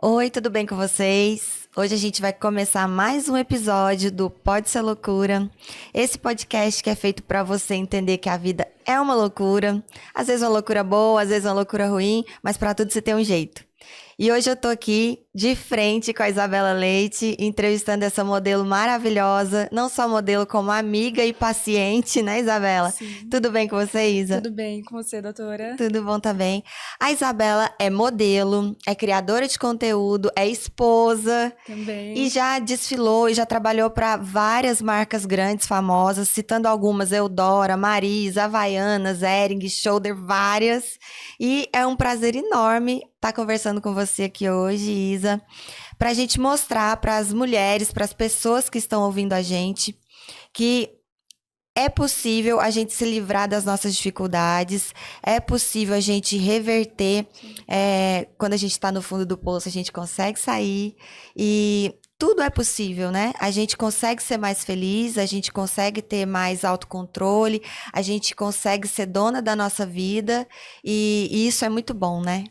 Oi, tudo bem com vocês? Hoje a gente vai começar mais um episódio do Pode Ser Loucura. Esse podcast que é feito para você entender que a vida é uma loucura. Às vezes uma loucura boa, às vezes uma loucura ruim, mas para tudo você tem um jeito. E hoje eu tô aqui de frente com a Isabela Leite, entrevistando essa modelo maravilhosa, não só modelo, como amiga e paciente, né, Isabela? Sim, Tudo bem com você, Isa? tudo bem com você, doutora? Tudo bom também. A Isabela é modelo, é criadora de conteúdo, é esposa e Também. já desfilou e já trabalhou para várias marcas grandes, famosas, citando algumas, Eudora, Marisa, Havaianas, Hering, Shoulder, várias. E é um prazer enorme estar conversando com você aqui hoje, Isa, para a gente mostrar para as mulheres, para as pessoas que estão ouvindo a gente, que é possível a gente se livrar das nossas dificuldades, é possível a gente reverter. Quando a gente está no fundo do poço, a gente consegue sair e tudo é possível, né? A gente consegue ser mais feliz, a gente consegue ter mais autocontrole, a gente consegue ser dona da nossa vida e isso é muito bom, né?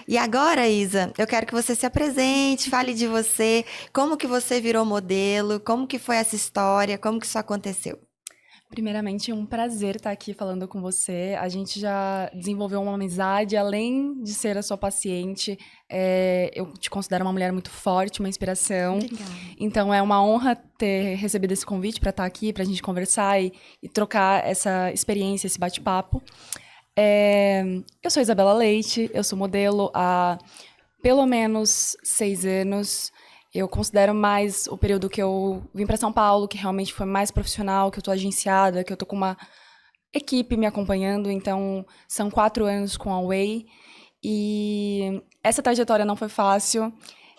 E agora, Isa, eu quero que você se apresente, fale de você, como que você virou modelo, como que foi essa história, como que isso aconteceu. Primeiramente, é um prazer estar aqui falando com você. A gente já desenvolveu uma amizade, além de ser a sua paciente. Eu te considero uma mulher muito forte, uma inspiração. Obrigada. Então, é uma honra ter recebido esse convite para estar aqui, para a gente conversar e trocar essa experiência, esse bate-papo. Eu sou Isabela Leite, eu sou modelo há pelo menos 6 anos. Eu considero mais o período que eu vim para São Paulo, que realmente foi mais profissional, que eu tô agenciada, que eu tô com uma equipe me acompanhando. Então, são 4 anos com a Way. E essa trajetória não foi fácil.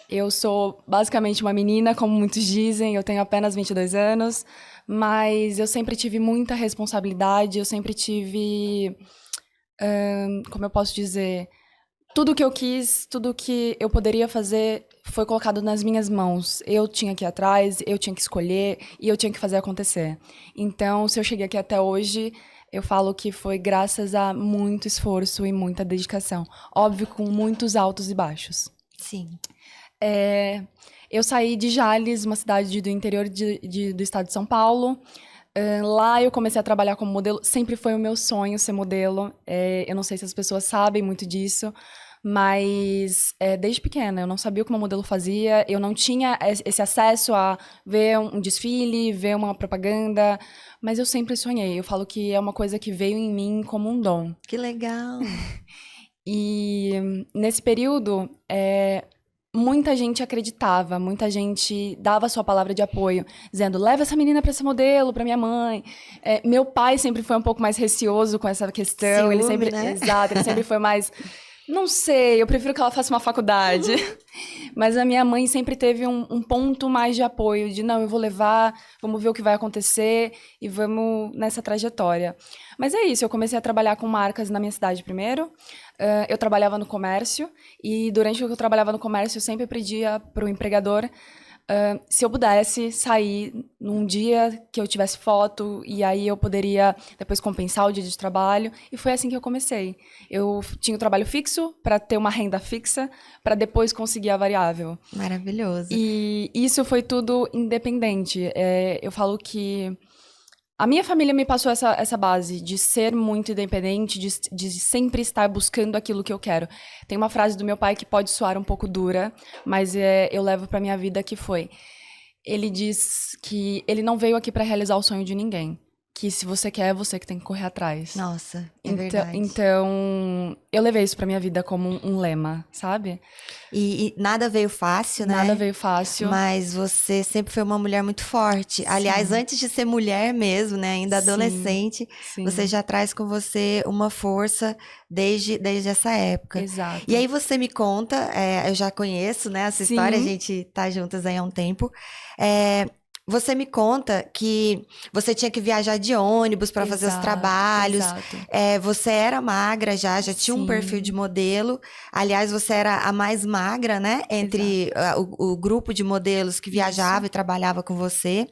Eu sou basicamente uma menina, como muitos dizem. Eu tenho apenas 22 anos. Mas eu sempre tive muita responsabilidade. Eu sempre tive, como eu posso dizer, tudo que eu quis, tudo que eu poderia fazer foi colocado nas minhas mãos. Eu tinha que ir atrás, eu tinha que escolher e eu tinha que fazer acontecer. Então, se eu cheguei aqui até hoje, eu falo que foi graças a muito esforço e muita dedicação. Óbvio, com muitos altos e baixos. Sim. Eu saí de Jales, uma cidade do interior do estado de São Paulo. Lá eu comecei a trabalhar como modelo. Sempre foi o meu sonho ser modelo. Eu não sei se as pessoas sabem muito disso, mas desde pequena eu não sabia o que uma modelo fazia. Eu não tinha esse acesso a ver um desfile, ver uma propaganda, mas eu sempre sonhei. Eu falo que é uma coisa que veio em mim como um dom. Que legal. E nesse período, muita gente acreditava, muita gente dava sua palavra de apoio, dizendo, leva essa menina para ser modelo, para minha mãe. Meu pai sempre foi um pouco mais receoso com essa questão. Ele Ciúme, sempre, né? exato, ele sempre foi mais, não sei, eu prefiro que ela faça uma faculdade. Mas a minha mãe sempre teve um ponto mais de apoio, de não, eu vou levar, vamos ver o que vai acontecer e vamos nessa trajetória. Mas é isso, eu comecei a trabalhar com marcas na minha cidade primeiro. Eu trabalhava no comércio e durante o que eu trabalhava no comércio eu sempre pedia para o empregador se eu pudesse sair num dia que eu tivesse foto e aí eu poderia depois compensar o dia de trabalho. E foi assim que eu comecei. Eu tinha o trabalho fixo para ter uma renda fixa para depois conseguir a variável. Maravilhoso. E isso foi tudo independente. Eu falo que a minha família me passou essa base de ser muito independente, de sempre estar buscando aquilo que eu quero. Tem uma frase do meu pai que pode soar um pouco dura, mas eu levo pra minha vida que foi. Ele diz que ele não veio aqui pra realizar o sonho de ninguém. Que se você quer, é você que tem que correr atrás. Nossa, é Então, verdade. então eu levei isso pra minha vida como um lema, sabe? E nada veio fácil, Nada né? veio fácil. Mas você sempre foi uma mulher muito forte. Aliás, Sim, antes de ser mulher mesmo, né? Ainda sim, adolescente, você sim. já traz com você uma força desde essa época. E Exato. aí você me conta, eu já conheço, né? Essa história, a Sim, gente tá juntas aí há um tempo. É, você me conta que você tinha que viajar de ônibus para fazer os exato, trabalhos. exato. Você era magra já tinha um perfil de Sim, modelo. Aliás, você era a mais magra, né? Entre exato. o grupo de modelos que Isso, viajava e trabalhava com você.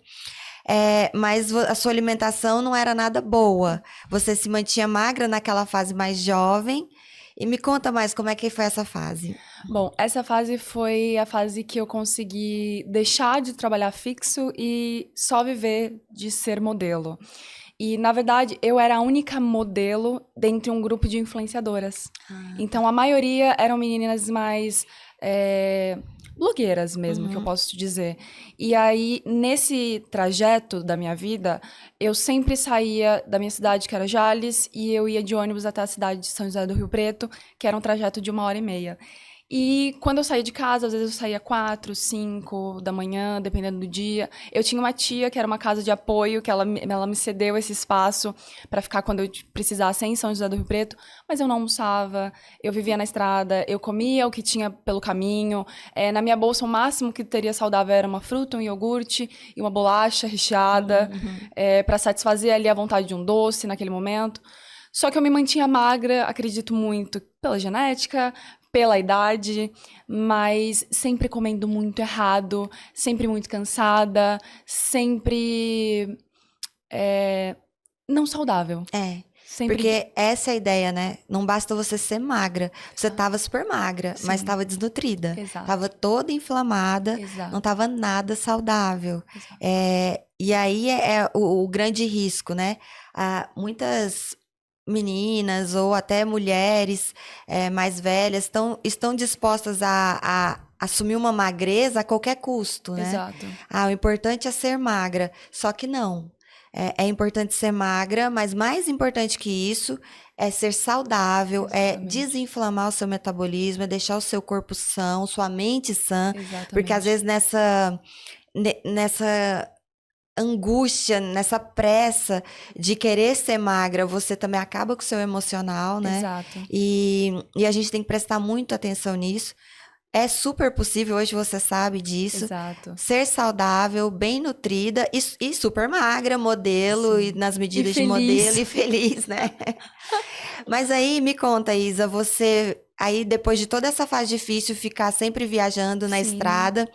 Mas a sua alimentação não era nada boa. Você se mantinha magra naquela fase mais jovem. E me conta mais como é que foi essa fase. Bom, essa fase foi a fase que eu consegui deixar de trabalhar fixo e só viver de ser modelo. E, na verdade, eu era a única modelo dentre um grupo de influenciadoras. Então, a maioria eram meninas mais blogueiras mesmo, que eu posso te dizer. E aí, nesse trajeto da minha vida, eu sempre saía da minha cidade, que era Jales, e eu ia de ônibus até a cidade de São José do Rio Preto, que era um trajeto de 1h30. E quando eu saía de casa, às vezes eu saía 4, 5 da manhã, dependendo do dia. Eu tinha uma tia que era uma casa de apoio, que ela me cedeu esse espaço para ficar quando eu precisasse em São José do Rio Preto, mas eu não almoçava, eu vivia na estrada, eu comia o que tinha pelo caminho. Na minha bolsa, o máximo que teria saudável era uma fruta, um iogurte e uma bolacha recheada, para satisfazer ali a vontade de um doce naquele momento. Só que eu me mantinha magra, acredito muito, pela genética, pela idade, mas sempre comendo muito errado, sempre muito cansada, sempre não saudável. Sempre... Porque essa é a ideia, né? Não basta você ser magra. Você tava super magra, mas tava desnutrida. Exato. Tava toda inflamada, Exato. não tava nada saudável. E aí é o grande risco, né? Muitas meninas ou até mulheres mais velhas estão dispostas a assumir uma magreza a qualquer custo, né? Exato. O importante é ser magra. Só que não. É importante ser magra, mas mais importante que isso é ser saudável, é desinflamar o seu metabolismo, é deixar o seu corpo são, sua mente sã. Exatamente. Porque às vezes nessa angústia, nessa pressa de querer ser magra, você também acaba com o seu emocional, né? Exato. E a gente tem que prestar muito atenção nisso. É super possível, hoje você sabe disso. Exato. Ser saudável, bem nutrida e super magra, modelo, e nas medidas de modelo e feliz, né? Mas aí, me conta, Isa, você... Aí, depois de toda essa fase difícil, ficar sempre viajando na estrada,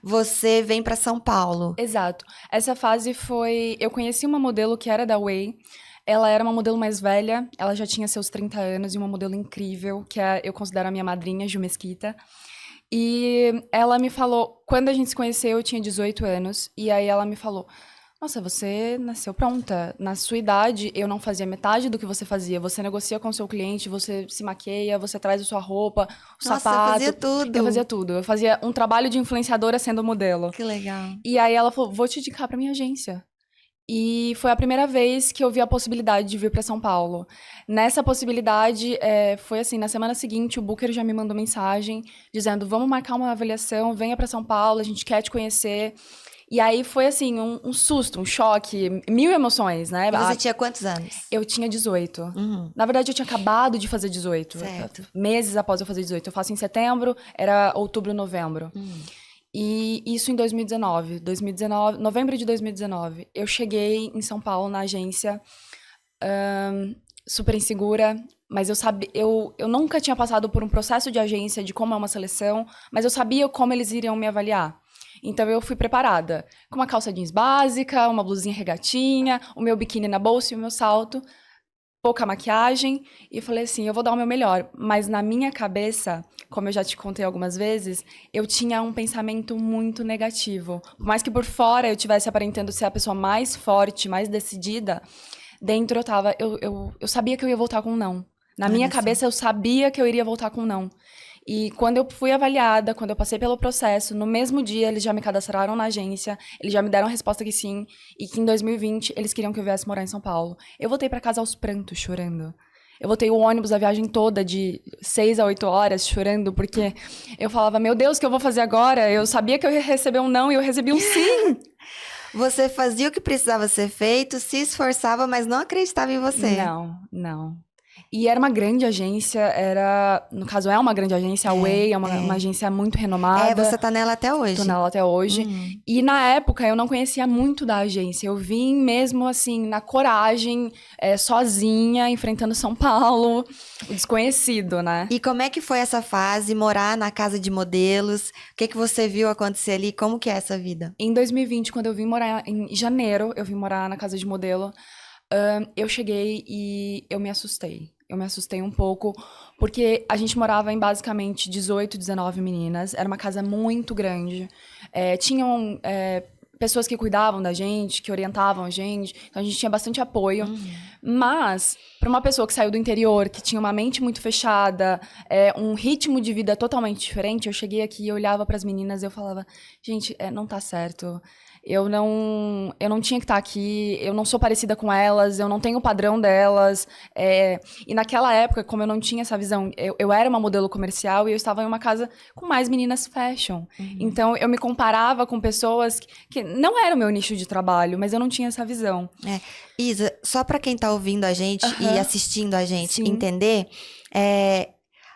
você vem para São Paulo. Exato. Essa fase foi... Eu conheci uma modelo que era da Way. Ela era uma modelo mais velha, ela já tinha seus 30 anos e uma modelo incrível, que eu considero a minha madrinha, Ju Mesquita. E ela me falou, quando a gente se conheceu, eu tinha 18 anos, e aí ela me falou, nossa, você nasceu pronta. Na sua idade, eu não fazia metade do que você fazia. Você negocia com o seu cliente, você se maqueia, você traz a sua roupa, o sapato. Você fazia tudo. Eu fazia tudo. Eu fazia um trabalho de influenciadora sendo modelo. Que legal. E aí ela falou, vou te indicar pra minha agência. E foi a primeira vez que eu vi a possibilidade de vir para São Paulo. Nessa possibilidade, foi assim, na semana seguinte, o Booker já me mandou mensagem dizendo, vamos marcar uma avaliação, venha para São Paulo, a gente quer te conhecer. E aí foi assim, um susto, um choque, 1000 emoções, né? E você tinha quantos anos? Eu tinha 18. Na verdade, eu tinha acabado de fazer 18. Certo. Meses após eu fazer 18. Eu faço em setembro, era outubro, novembro. E isso em 2019, novembro de 2019. Eu cheguei em São Paulo, na agência, super insegura, mas eu nunca tinha passado por um processo de agência, de como é uma seleção, mas eu sabia como eles iriam me avaliar. Então, eu fui preparada, com uma calça jeans básica, uma blusinha regatinha, o meu biquíni na bolsa e o meu salto, pouca maquiagem, e falei assim, eu vou dar o meu melhor. Mas na minha cabeça, como eu já te contei algumas vezes, eu tinha um pensamento muito negativo. Por mais que por fora eu tivesse aparentando ser a pessoa mais forte, mais decidida, dentro eu sabia que eu ia voltar com um não. Na minha cabeça, eu sabia que eu iria voltar com um não. E quando eu fui avaliada, quando eu passei pelo processo, no mesmo dia eles já me cadastraram na agência, eles já me deram a resposta que sim, e que em 2020 eles queriam que eu viesse morar em São Paulo. Eu voltei pra casa aos prantos, chorando. Eu voltei o ônibus a viagem toda, de 6 a 8 horas, chorando, porque eu falava, meu Deus, o que eu vou fazer agora? Eu sabia que eu ia receber um não e eu recebi um sim. Você fazia o que precisava ser feito, se esforçava, mas não acreditava em você. Não. E era uma grande agência, no caso é uma grande agência, a Way, é uma agência muito renomada. Você tá nela até hoje. Tô nela até hoje. E na época eu não conhecia muito da agência, eu vim mesmo assim, na coragem, sozinha, enfrentando São Paulo, o desconhecido, né? E como é que foi essa fase, morar na casa de modelos? O que você viu acontecer ali? Como que é essa vida? Em 2020, quando eu vim morar, em janeiro, eu vim morar na casa de modelo, eu cheguei e eu me assustei. eu me assustei um pouco, porque a gente morava em basicamente 18, 19 meninas, era uma casa muito grande, tinham pessoas que cuidavam da gente, que orientavam a gente, então a gente tinha bastante apoio, mas para uma pessoa que saiu do interior, que tinha uma mente muito fechada, um ritmo de vida totalmente diferente, eu cheguei aqui e olhava para as meninas e eu falava, gente, não tá certo. Eu não tinha que estar aqui, eu não sou parecida com elas, eu não tenho o padrão delas. E naquela época, como eu não tinha essa visão, eu era uma modelo comercial e eu estava em uma casa com mais meninas fashion. Então, eu me comparava com pessoas que não era o meu nicho de trabalho, mas eu não tinha essa visão. Isa, só para quem tá ouvindo a gente e assistindo a gente Sim. entender,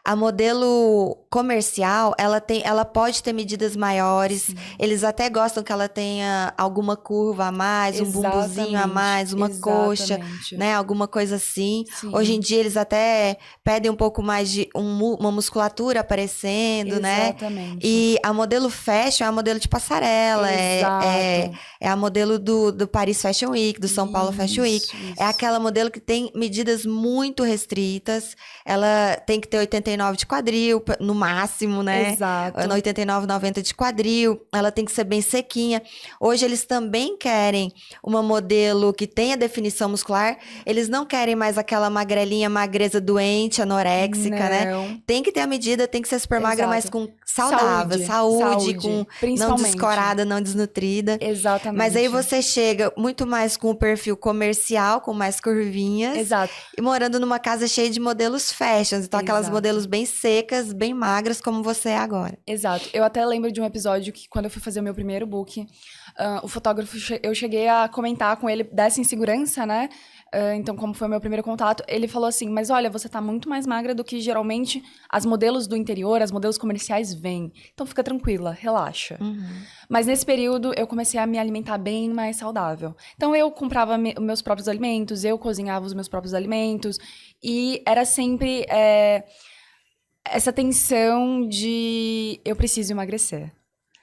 a modelo comercial, ela pode ter medidas maiores. Sim. Eles até gostam que ela tenha alguma curva a mais, um bumbuzinho a mais, uma coxa, né? Alguma coisa assim. Sim. Hoje em dia, eles até pedem um pouco mais de uma musculatura aparecendo, né? Exatamente. E a modelo fashion é a modelo de passarela. É a modelo do Paris Fashion Week, do São Paulo Fashion Week. Isso. É aquela modelo que tem medidas muito restritas. Ela tem que ter 89 de quadril, no máximo, né? Exato. 89, 90 de quadril. Ela tem que ser bem sequinha. Hoje, eles também querem uma modelo que tenha definição muscular. Eles não querem mais aquela magrelinha, magreza doente, anoréxica, né? Tem que ter a medida, tem que ser super magra, mas com saudável. Saúde com não descorada, não desnutrida. Exatamente. Mas aí você chega muito mais com o perfil comercial, com mais curvinhas. Exato. E morando numa casa cheia de modelos fashions. Então, aquelas modelos bem secas, bem magras, como você é agora. Exato. Eu até lembro de um episódio que, quando eu fui fazer o meu primeiro book, o fotógrafo, eu cheguei a comentar com ele dessa insegurança, né? Então, como foi o meu primeiro contato, ele falou assim, mas olha, você tá muito mais magra do que geralmente as modelos do interior, as modelos comerciais vêm. Então, fica tranquila, relaxa. Mas nesse período, eu comecei a me alimentar bem mais saudável. Então, eu comprava meus próprios alimentos, eu cozinhava os meus próprios alimentos, e era sempre essa tensão de eu preciso emagrecer.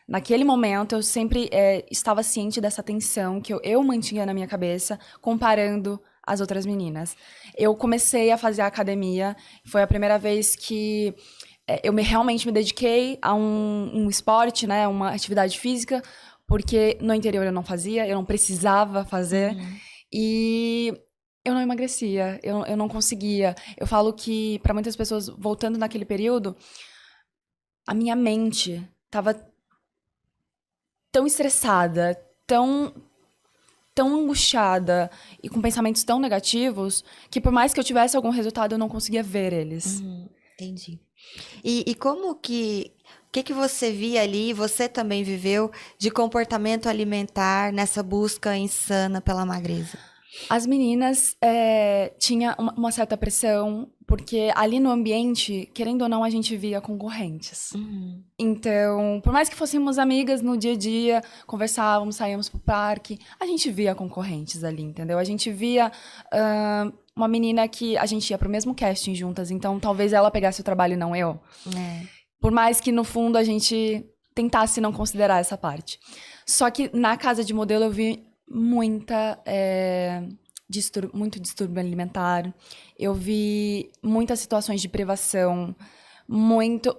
Naquele momento, eu sempre estava ciente dessa tensão que eu mantinha na minha cabeça, comparando as outras meninas. Eu comecei a fazer a academia, foi a primeira vez que eu realmente me dediquei a um esporte, né, uma atividade física, porque no interior eu não fazia, eu não precisava fazer, e eu não emagrecia, eu não conseguia. Eu falo que, para muitas pessoas, voltando naquele período, a minha mente estava tão estressada, tão angustiada e com pensamentos tão negativos que, por mais que eu tivesse algum resultado, eu não conseguia ver eles. Entendi. E como que... O que você via ali, você também viveu, de comportamento alimentar nessa busca insana pela magreza? As meninas tinham uma certa pressão, porque ali no ambiente, querendo ou não, a gente via concorrentes. Então, por mais que fôssemos amigas no dia a dia, conversávamos, saíamos pro parque, a gente via concorrentes ali, entendeu? A gente via uma menina que a gente ia pro mesmo casting juntas, então talvez ela pegasse o trabalho e não eu. Por mais que, no fundo, a gente tentasse não considerar essa parte. Só que na casa de modelo eu vi muito distúrbio alimentar, eu vi muitas situações de privação, muito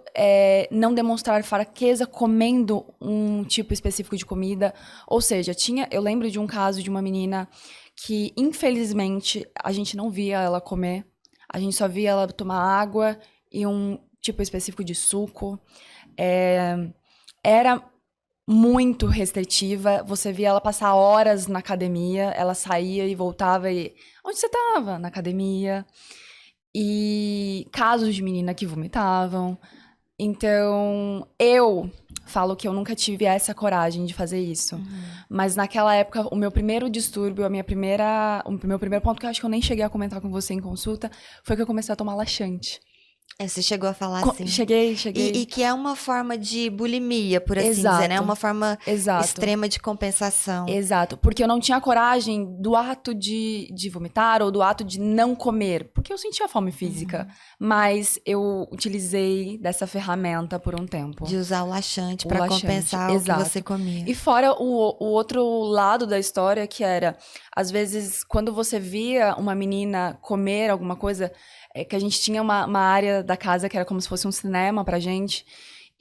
não demonstrar fraqueza comendo um tipo específico de comida. Ou seja, eu lembro de um caso de uma menina que, infelizmente, a gente não via ela comer, a gente só via ela tomar água e um tipo específico de suco. Era muito restritiva, você via ela passar horas na academia, ela saía e voltava e... Onde você estava? Na academia. E casos de menina que vomitavam. Então, eu falo que eu nunca tive essa coragem de fazer isso. Mas naquela época, o meu primeiro distúrbio, o meu primeiro ponto, que eu acho que eu nem cheguei a comentar com você em consulta, foi que eu comecei a tomar laxante. Você chegou a falar assim. Cheguei. E que é uma forma de bulimia, por assim dizer, né? Exato. Uma forma Exato. extrema de compensação. Exato, porque eu não tinha coragem do ato de vomitar ou do ato de não comer, porque eu sentia fome física, mas eu utilizei dessa ferramenta por um tempo. De usar o laxante O para laxante, compensar o que exato. você comia. E fora o outro lado da história, que era, às vezes, quando você via uma menina comer alguma coisa, que a gente tinha uma área da casa que era como se fosse um cinema pra gente,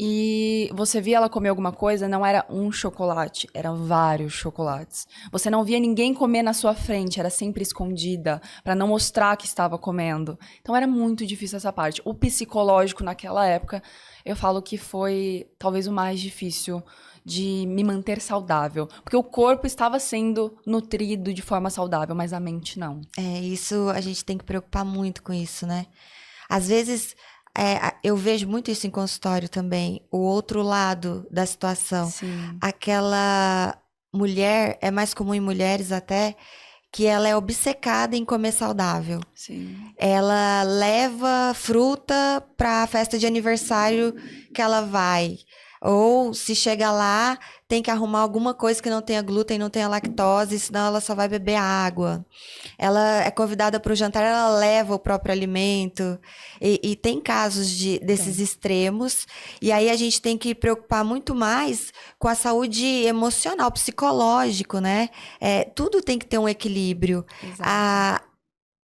e você via ela comer alguma coisa, não era um chocolate, eram vários chocolates. Você não via ninguém comer na sua frente, era sempre escondida, pra não mostrar que estava comendo. Então era muito difícil essa parte. O psicológico naquela época, eu falo que foi talvez o mais difícil de me manter saudável. Porque o corpo estava sendo nutrido de forma saudável, mas a mente não. Isso a gente tem que preocupar muito com isso, né? Às vezes, eu vejo muito isso em consultório também, o outro lado da situação. Sim. Aquela mulher, é mais comum em mulheres até, que ela é obcecada em comer saudável. Sim. Ela leva fruta para a festa de aniversário que ela vai. Ou se chega lá, tem que arrumar alguma coisa que não tenha glúten, não tenha lactose, senão ela só vai beber água. Ela é convidada para o jantar, ela leva o próprio alimento. E tem casos desses extremos. E aí a gente tem que preocupar muito mais com a saúde emocional, psicológico, né? Tudo tem que ter um equilíbrio. Exato.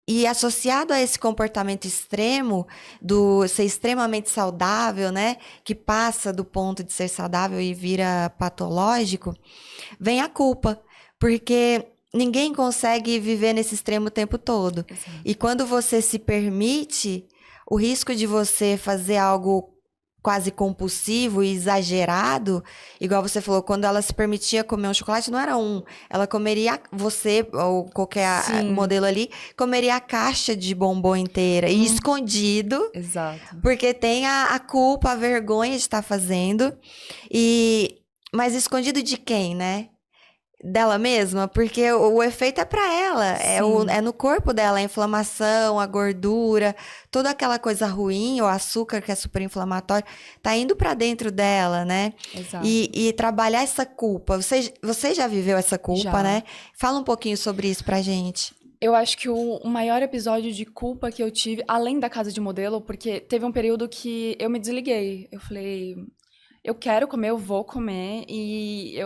E associado a esse comportamento extremo, do ser extremamente saudável, né? Que passa do ponto de ser saudável e vira patológico, vem a culpa. Porque ninguém consegue viver nesse extremo o tempo todo. Exato. E quando você se permite, o risco de você fazer algo quase compulsivo e exagerado, igual você falou, quando ela se permitia comer um chocolate, não era um, ela comeria, você ou qualquer Sim. modelo ali, comeria a caixa de bombom inteira, e escondido, Exato. porque tem a culpa, a vergonha de estar fazendo, mas escondido de quem, né? Dela mesma, porque o efeito é pra ela, Sim. é no corpo dela, a inflamação, a gordura, toda aquela coisa ruim, o açúcar que é super inflamatório, tá indo pra dentro dela, né? Exato. E trabalhar essa culpa. Você já viveu essa culpa, Já. né? Fala um pouquinho sobre isso pra gente. Eu acho que o maior episódio de culpa que eu tive, além da casa de modelo, porque teve um período que eu me desliguei. Eu falei, eu quero comer, eu vou comer. E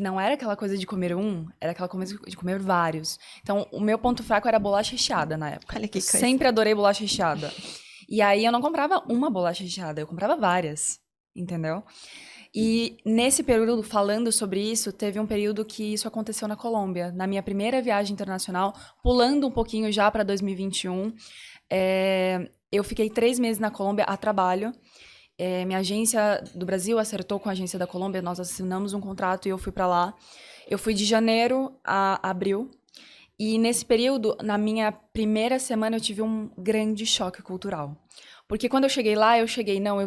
não era aquela coisa de comer um, era aquela coisa de comer vários. Então, o meu ponto fraco era bolacha recheada na época. Olha que Eu coisa. sempre adorei bolacha recheada. E aí, eu não comprava uma bolacha recheada, eu comprava várias, entendeu? E nesse período, falando sobre isso, teve um período que isso aconteceu na Colômbia. Na minha primeira viagem internacional, pulando um pouquinho já para 2021, eu fiquei 3 meses na Colômbia a trabalho. Minha agência do Brasil acertou com a agência da Colômbia, nós assinamos um contrato e eu fui para lá. Eu fui de janeiro a abril. E nesse período, na minha primeira semana, eu tive um grande choque cultural. Porque quando eu cheguei lá, eu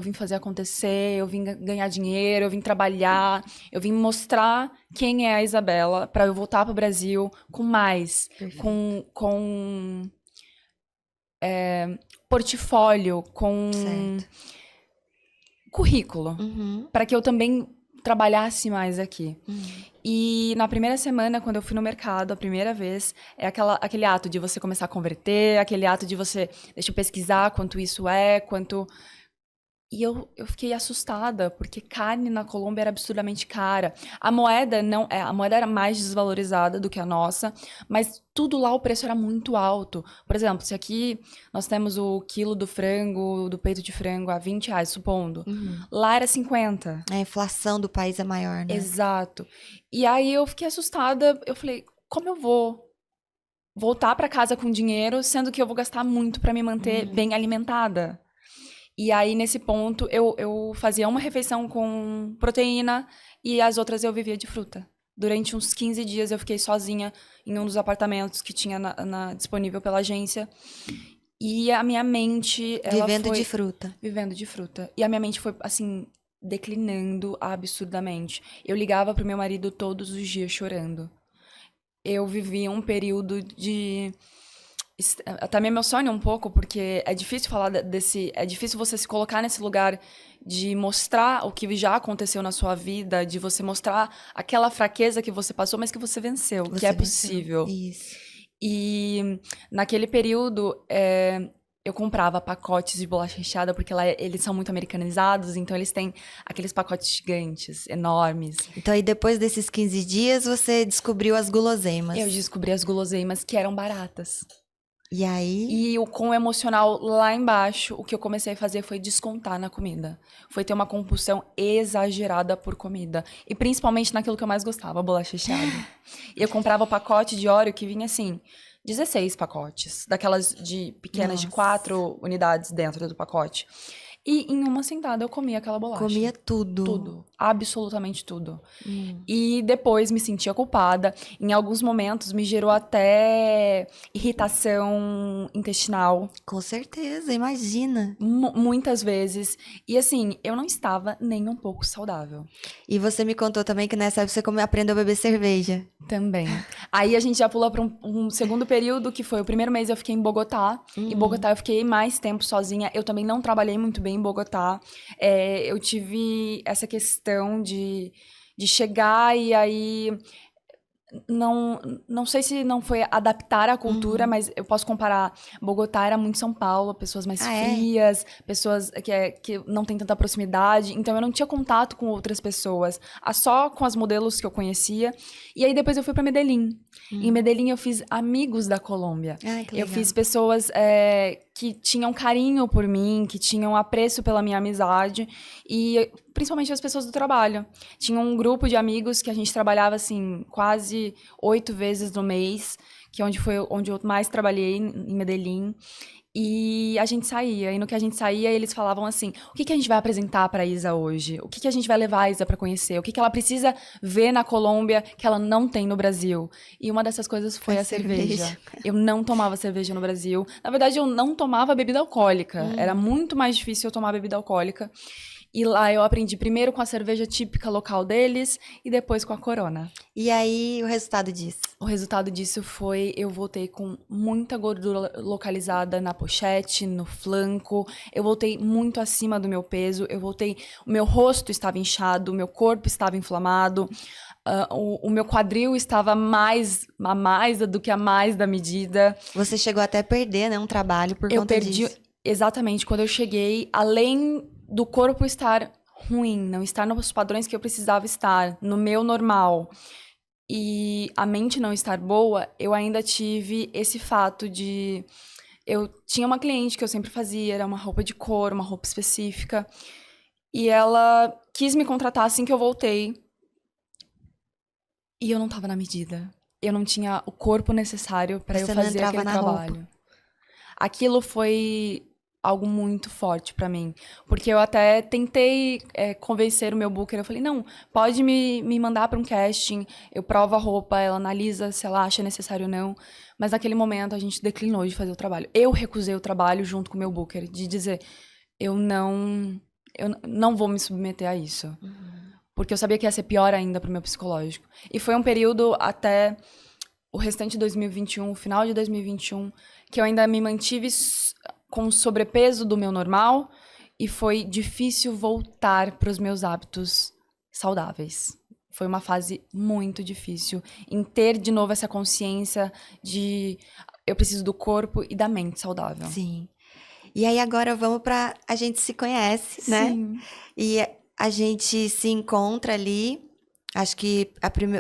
vim fazer acontecer, eu vim ganhar dinheiro, eu vim trabalhar, eu vim mostrar quem é a Isabela para eu voltar pro Brasil com mais, com portfólio, com Certo. currículo, Uhum. para que eu também trabalhasse mais aqui. E na primeira semana, quando eu fui no mercado, a primeira vez, aquele ato de você começar a converter, aquele ato de você, deixa eu pesquisar quanto isso é, quanto... E eu fiquei assustada, porque carne na Colômbia era absurdamente cara. A moeda era mais desvalorizada do que a nossa, mas tudo lá o preço era muito alto. Por exemplo, se aqui nós temos o quilo do frango, do peito de frango a R$ 20, supondo. Lá era 50. A inflação do país é maior, né? Exato. E aí eu fiquei assustada, eu falei, como eu vou voltar para casa com dinheiro, sendo que eu vou gastar muito para me manter bem alimentada? E aí, nesse ponto, eu fazia uma refeição com proteína e as outras eu vivia de fruta. Durante uns 15 dias eu fiquei sozinha em um dos apartamentos que tinha disponível pela agência. E a minha mente, ela Vivendo foi... de fruta. Vivendo de fruta. E a minha mente foi, assim, declinando absurdamente. Eu ligava pro meu marido todos os dias chorando. Eu vivia um período de Até me emociona um pouco, porque é difícil falar desse. É difícil você se colocar nesse lugar de mostrar o que já aconteceu na sua vida, de você mostrar aquela fraqueza que você passou, mas que você venceu, que Você é venceu. possível. Isso. E naquele período, eu comprava pacotes de bolacha recheada, porque lá eles são muito americanizados, então eles têm aqueles pacotes gigantes, enormes. Então, aí depois desses 15 dias, você descobriu as guloseimas. Eu descobri as guloseimas que eram baratas. E aí, E com o emocional lá embaixo, o que eu comecei a fazer foi descontar na comida. Foi ter uma compulsão exagerada por comida. E principalmente naquilo que eu mais gostava, bolacha recheada. E eu comprava o pacote de Oreo que vinha assim, 16 pacotes. Daquelas de pequenas de Nossa. 4 unidades dentro do pacote. E em uma sentada eu comia aquela bolacha. comia tudo. Tudo. Absolutamente tudo. Hum. E depois me sentia culpada. Em alguns momentos me gerou até irritação intestinal. Com certeza, imagina. Muitas vezes. E assim, eu não estava nem um pouco saudável. E você me contou também que nessa época você aprendeu a beber cerveja. Também. Aí a gente já pula para um segundo período, que foi o primeiro mês eu fiquei em Bogotá. Em Bogotá eu fiquei mais tempo sozinha. Eu também não trabalhei muito bem em Bogotá. Eu tive essa questão de chegar e aí não sei se não foi adaptar a cultura, mas eu posso comparar. Bogotá era muito São Paulo, pessoas mais frias, pessoas que não têm tanta proximidade. Então eu não tinha contato com outras pessoas, só com as modelos que eu conhecia. E aí depois eu fui para Medellín. Em Medellín eu fiz amigos da Colômbia. Ai, que Eu legal. fiz pessoas que tinham carinho por mim, que tinham apreço pela minha amizade. E principalmente as pessoas do trabalho. Tinha um grupo de amigos que a gente trabalhava, assim, quase 8 vezes no mês, que foi onde eu mais trabalhei, em Medellín. E a gente saía, e no que a gente saía, eles falavam assim: o que a gente vai apresentar para a Isa hoje? O que a gente vai levar a Isa para conhecer? O que ela precisa ver na Colômbia que ela não tem no Brasil? E uma dessas coisas foi a cerveja. Eu não tomava cerveja no Brasil. Na verdade, eu não tomava bebida alcoólica. Era muito mais difícil eu tomar bebida alcoólica. E lá eu aprendi primeiro com a cerveja típica local deles e depois com a Corona. E aí, o resultado disso? O resultado disso foi, eu voltei com muita gordura localizada na pochete, no flanco. Eu voltei muito acima do meu peso. O meu rosto estava inchado, o meu corpo estava inflamado. O meu quadril estava a mais do que a mais da medida. Você chegou até a perder, né, um trabalho por conta disso. Exatamente, quando eu cheguei, além do corpo estar ruim, não estar nos padrões que eu precisava estar, no meu normal, e a mente não estar boa, eu ainda tive esse fato de... Eu tinha uma cliente que eu sempre fazia, era uma roupa de cor, uma roupa específica, e ela quis me contratar assim que eu voltei, e eu não estava na medida. Eu não tinha o corpo necessário para eu fazer aquele trabalho. Aquilo foi algo muito forte pra mim. Porque eu até tentei convencer o meu booker. Eu falei, não, pode me mandar pra um casting. Eu provo a roupa, ela analisa se ela acha necessário ou não. Mas naquele momento a gente declinou de fazer o trabalho. Eu recusei o trabalho junto com o meu booker. De dizer, eu não vou me submeter a isso. Porque eu sabia que ia ser pior ainda pro meu psicológico. E foi um período até o restante de 2021, o final de 2021, que eu ainda me mantive com sobrepeso do meu normal e foi difícil voltar para os meus hábitos saudáveis. Foi uma fase muito difícil em ter de novo essa consciência de eu preciso do corpo e da mente saudável. Sim. E aí agora vamos pra... A gente se conhece, né? Sim. E a gente se encontra ali. Acho que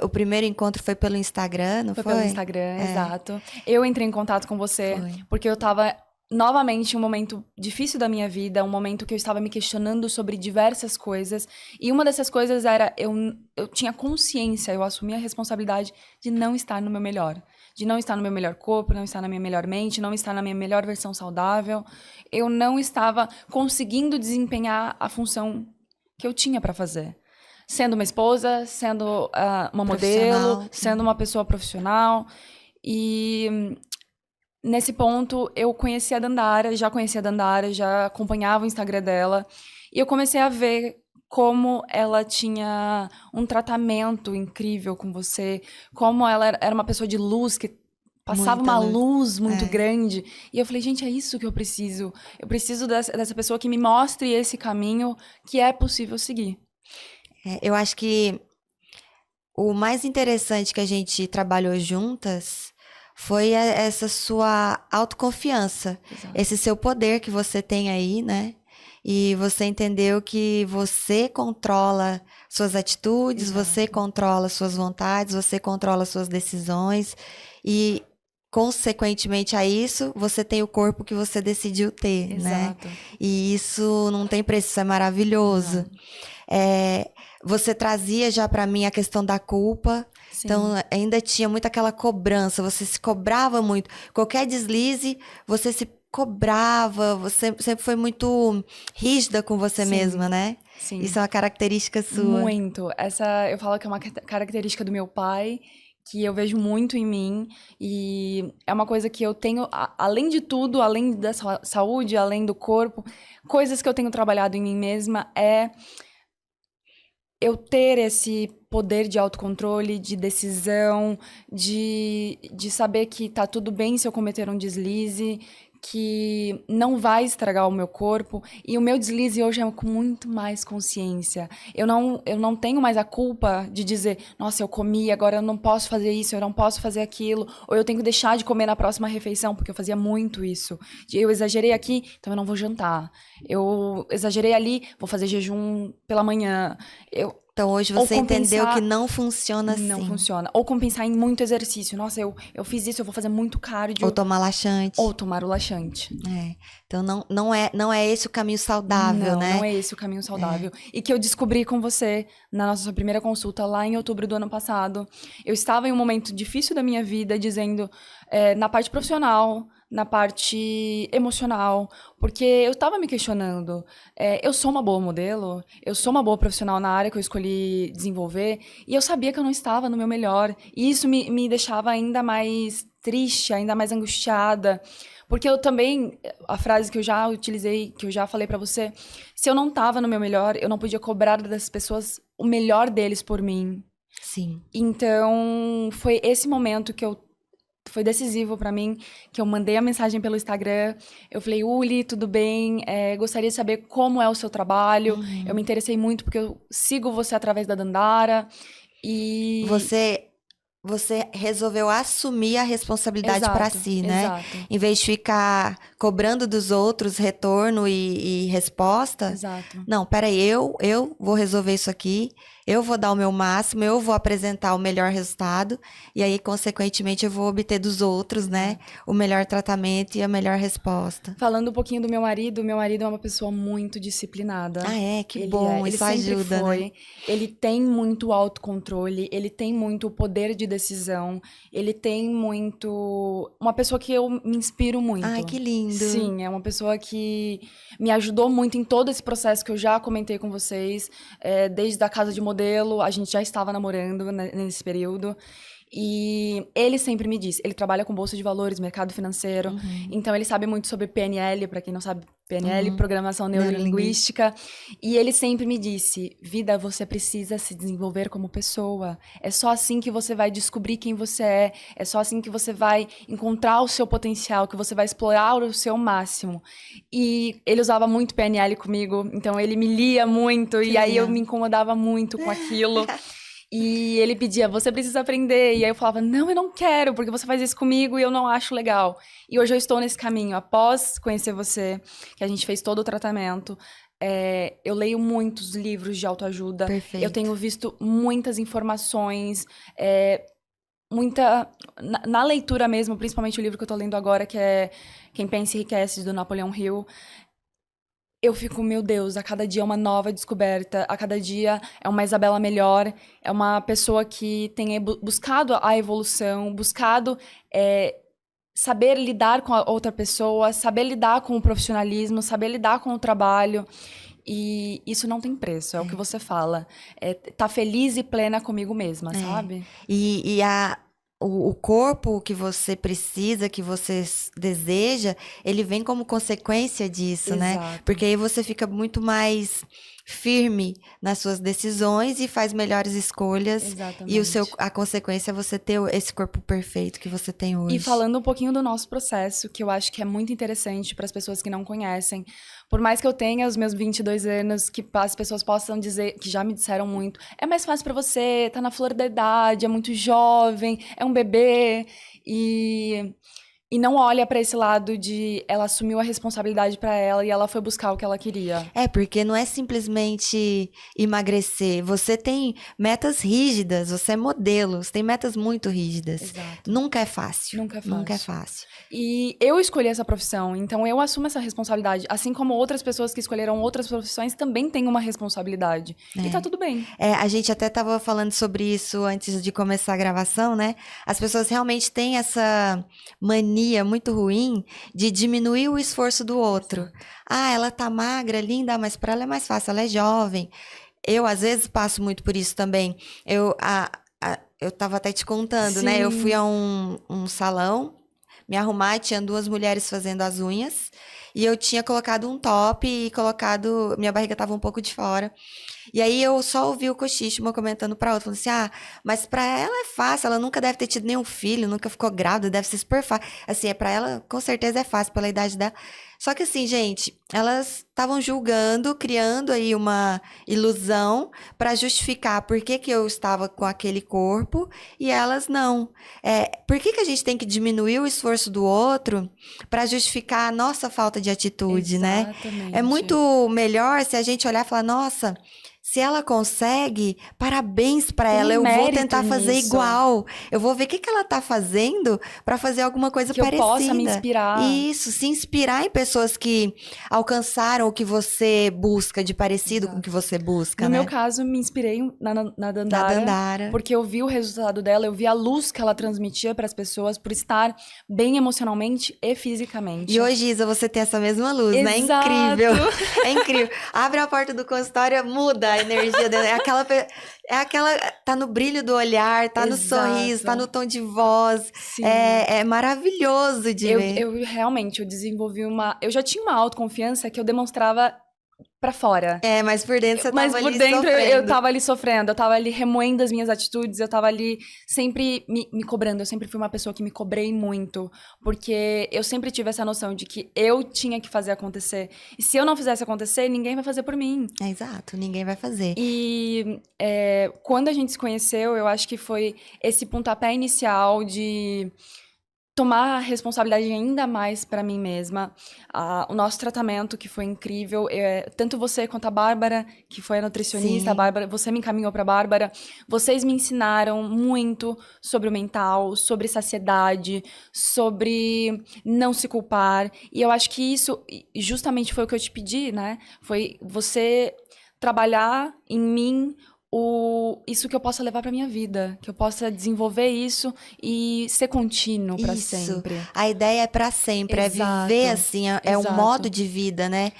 o primeiro encontro foi pelo Instagram, não foi? Foi pelo Instagram, exato. Eu entrei em contato com você porque eu tava novamente em um momento difícil da minha vida, um momento que eu estava me questionando sobre diversas coisas. E uma dessas coisas era, eu tinha consciência, eu assumi a responsabilidade de não estar no meu melhor. De não estar no meu melhor corpo, não estar na minha melhor mente, não estar na minha melhor versão saudável. Eu não estava conseguindo desempenhar a função que eu tinha para fazer. Sendo uma esposa, sendo uma modelo, sendo uma pessoa profissional. E nesse ponto, eu conhecia a Dandara, já acompanhava o Instagram dela. E eu comecei a ver como ela tinha um tratamento incrível com você, como ela era uma pessoa de luz que passava Muita uma luz. luz muito É. grande. E eu falei, gente, é isso que eu preciso. Eu preciso dessa pessoa que me mostre esse caminho que é possível seguir. Eu acho que o mais interessante que a gente trabalhou juntas foi essa sua autoconfiança, Exato. esse seu poder que você tem aí, né? E você entendeu que você controla suas atitudes, você Exato. controla suas vontades, você controla suas decisões e, consequentemente a isso, você tem o corpo que você decidiu ter, né? Exato. E isso não tem preço, isso é maravilhoso. Não. É, você trazia já pra mim a questão da culpa, Sim. então ainda tinha muito aquela cobrança, você se cobrava muito. Qualquer deslize, você se cobrava, você sempre foi muito rígida com você Sim. mesma, né? Sim. Isso é uma característica sua. Muito. Essa, eu falo que é uma característica do meu pai, que eu vejo muito em mim, e é uma coisa que eu tenho, além de tudo, além da saúde, além do corpo, coisas que eu tenho trabalhado em mim mesma é eu ter esse poder de autocontrole, de decisão, de saber que tá tudo bem se eu cometer um deslize, que não vai estragar o meu corpo. E o meu deslize hoje é com muito mais consciência. Eu não tenho mais a culpa de dizer, nossa, eu comi, agora eu não posso fazer isso, eu não posso fazer aquilo, ou eu tenho que deixar de comer na próxima refeição, porque eu fazia muito isso. Eu exagerei aqui, então eu não vou jantar. Eu exagerei ali, vou fazer jejum pela manhã. Então hoje Ou você entendeu compensar- que não funciona Não assim. funciona. Ou compensar em muito exercício. Nossa, eu fiz isso, eu vou fazer muito cardio. Ou tomar laxante. Ou tomar o laxante. É. Então não é esse o caminho saudável, Não, né? não é esse o caminho saudável. E que eu descobri com você na nossa primeira consulta, lá em outubro do ano passado. Eu estava em um momento difícil da minha vida, dizendo, na parte profissional, na parte emocional, porque eu estava me questionando. Eu sou uma boa modelo, eu sou uma boa profissional na área que eu escolhi desenvolver, e eu sabia que eu não estava no meu melhor. E isso me deixava ainda mais triste, ainda mais angustiada. Porque eu também, a frase que eu já utilizei, que eu já falei pra você, se eu não tava no meu melhor, eu não podia cobrar das pessoas o melhor deles por mim. Sim. Então, foi esse momento que foi decisivo pra mim, que eu mandei a mensagem pelo Instagram, eu falei, Uli, tudo bem? Gostaria de saber como é o seu trabalho, eu me interessei muito porque eu sigo você através da Dandara, e... Você resolveu assumir a responsabilidade para Exato, si, né? exato. Em vez de ficar cobrando dos outros retorno e resposta. Exato. Não, peraí, eu vou resolver isso aqui, eu vou dar o meu máximo, eu vou apresentar o melhor resultado, e aí, consequentemente, eu vou obter dos outros, né? O melhor tratamento e a melhor resposta. Falando um pouquinho do meu marido é uma pessoa muito disciplinada. Ah, é? Que Ele bom, ele isso sempre ajuda, foi. né? Ele tem muito autocontrole, ele tem muito poder de decisão, ele tem muito... Uma pessoa que eu me inspiro muito. Ai, que lindo. Sim, é uma pessoa que me ajudou muito em todo esse processo que eu já comentei com vocês, desde a casa de modelo, a gente já estava namorando nesse período. E ele sempre me disse, ele trabalha com bolsa de valores, mercado financeiro, então ele sabe muito sobre PNL, para quem não sabe, PNL, programação neurolinguística, e ele sempre me disse, vida, você precisa se desenvolver como pessoa, é só assim que você vai descobrir quem você é só assim que você vai encontrar o seu potencial, que você vai explorar o seu máximo. E ele usava muito PNL comigo, então ele me lia muito, e aí eu me incomodava muito com aquilo. E ele pedia, você precisa aprender. E aí eu falava, não, eu não quero, porque você faz isso comigo e eu não acho legal. E hoje eu estou nesse caminho. Após conhecer você, que a gente fez todo o tratamento, eu leio muitos livros de autoajuda. Perfeito. Eu tenho visto muitas informações, na leitura mesmo, principalmente o livro que eu tô lendo agora, que é Quem Pensa Enriquece, do Napoleão Hill. Eu fico, meu Deus, a cada dia é uma nova descoberta, a cada dia é uma Isabela melhor, é uma pessoa que tem buscado a evolução, buscado saber lidar com a outra pessoa, saber lidar com o profissionalismo, saber lidar com o trabalho. E isso não tem preço, é o que você fala. Tá feliz e plena comigo mesma, sabe? O corpo que você precisa, que você deseja, ele vem como consequência disso, né? Exato. Porque aí você fica muito mais firme nas suas decisões e faz melhores escolhas. E Exatamente. a consequência é você ter esse corpo perfeito que você tem E hoje. falando um pouquinho do nosso processo, que eu acho que é muito interessante para as pessoas que não conhecem. Por mais que eu tenha os meus 22 anos, que as pessoas possam dizer, que já me disseram muito, é mais fácil para você, tá na flor da idade, é muito jovem, é um bebê. E não olha para esse lado de ela assumiu a responsabilidade para ela e ela foi buscar o que ela queria. É, porque não é simplesmente emagrecer. Você tem metas rígidas, você é modelo, você tem metas muito rígidas. Exato. Nunca é fácil. Nunca é Nunca é fácil. fácil. E eu escolhi essa profissão, então eu assumo essa responsabilidade. Assim como outras pessoas que escolheram outras profissões também têm uma responsabilidade. E tá tudo bem. A gente até estava falando sobre isso antes de começar a gravação, né? As pessoas realmente têm essa mania muito ruim de diminuir o esforço do outro. Ah, ela tá magra, linda, mas para ela é mais fácil, ela é jovem. Eu, às vezes, passo muito por isso também. Eu tava até te contando, né? Eu fui Sim. a um salão me arrumar e tinha duas mulheres fazendo as unhas. E eu tinha colocado um top e colocado. Minha barriga tava um pouco de fora. E aí eu só ouvi o cochicho uma comentando pra outra, falando assim: ah, mas pra ela é fácil, ela nunca deve ter tido nenhum filho, nunca ficou grávida, deve ser super fácil. Assim, pra ela, com certeza é fácil pela idade dela. Só que assim, gente, elas estavam julgando, criando aí uma ilusão pra justificar por que que eu estava com aquele corpo e elas não. Por que que a gente tem que diminuir o esforço do outro pra justificar a nossa falta de atitude, né? É Exatamente. muito melhor se a gente olhar e falar: nossa, se ela consegue, parabéns pra Tem ela. um Eu vou mérito tentar fazer nisso igual. Eu vou ver o que que ela tá fazendo pra fazer alguma coisa que eu possa me parecida. inspirar. Isso, se inspirar em pessoas que alcançaram o que você busca, de parecido com o que Exato. você busca, No meu né? caso, me inspirei na Na Dandara, Dandara. porque eu vi o resultado dela, eu vi a luz que ela transmitia para as pessoas por estar bem emocionalmente e E fisicamente. hoje, Isa, você tem essa mesma luz, né? É incrível. Exato! É incrível. Abre a porta do consultório, muda a energia dela. Tá no brilho do olhar, tá no sorriso, tá Exato. no tom de voz. Sim. É maravilhoso de ver. Eu realmente, eu desenvolvi uma... Eu já tinha uma autoconfiança que eu demonstrava pra fora. É, mas por dentro você Mas tava por ali dentro eu sofrendo. tava ali sofrendo, eu tava ali remoendo as minhas atitudes, eu tava ali sempre me cobrando. Eu sempre fui uma pessoa que me cobrei muito, porque eu sempre tive essa noção de que eu tinha que fazer acontecer. E se eu não fizesse acontecer, ninguém vai fazer por mim. É exato, ninguém vai fazer. E quando a gente se conheceu, eu acho que foi esse pontapé inicial de tomar a responsabilidade ainda mais para mim mesma. O nosso tratamento, que foi incrível, tanto você quanto a Bárbara, que foi a nutricionista, a Sim. Bárbara, você me encaminhou para a Bárbara, vocês me ensinaram muito sobre o mental, sobre saciedade, sobre não se culpar. E eu acho que isso justamente foi o que eu te pedi, né? Foi você trabalhar em mim isso que eu possa levar para minha vida, que eu possa desenvolver isso e ser contínuo para Isso. sempre. A ideia é para sempre, é viver Exato. assim, é um modo Exato. de vida, né?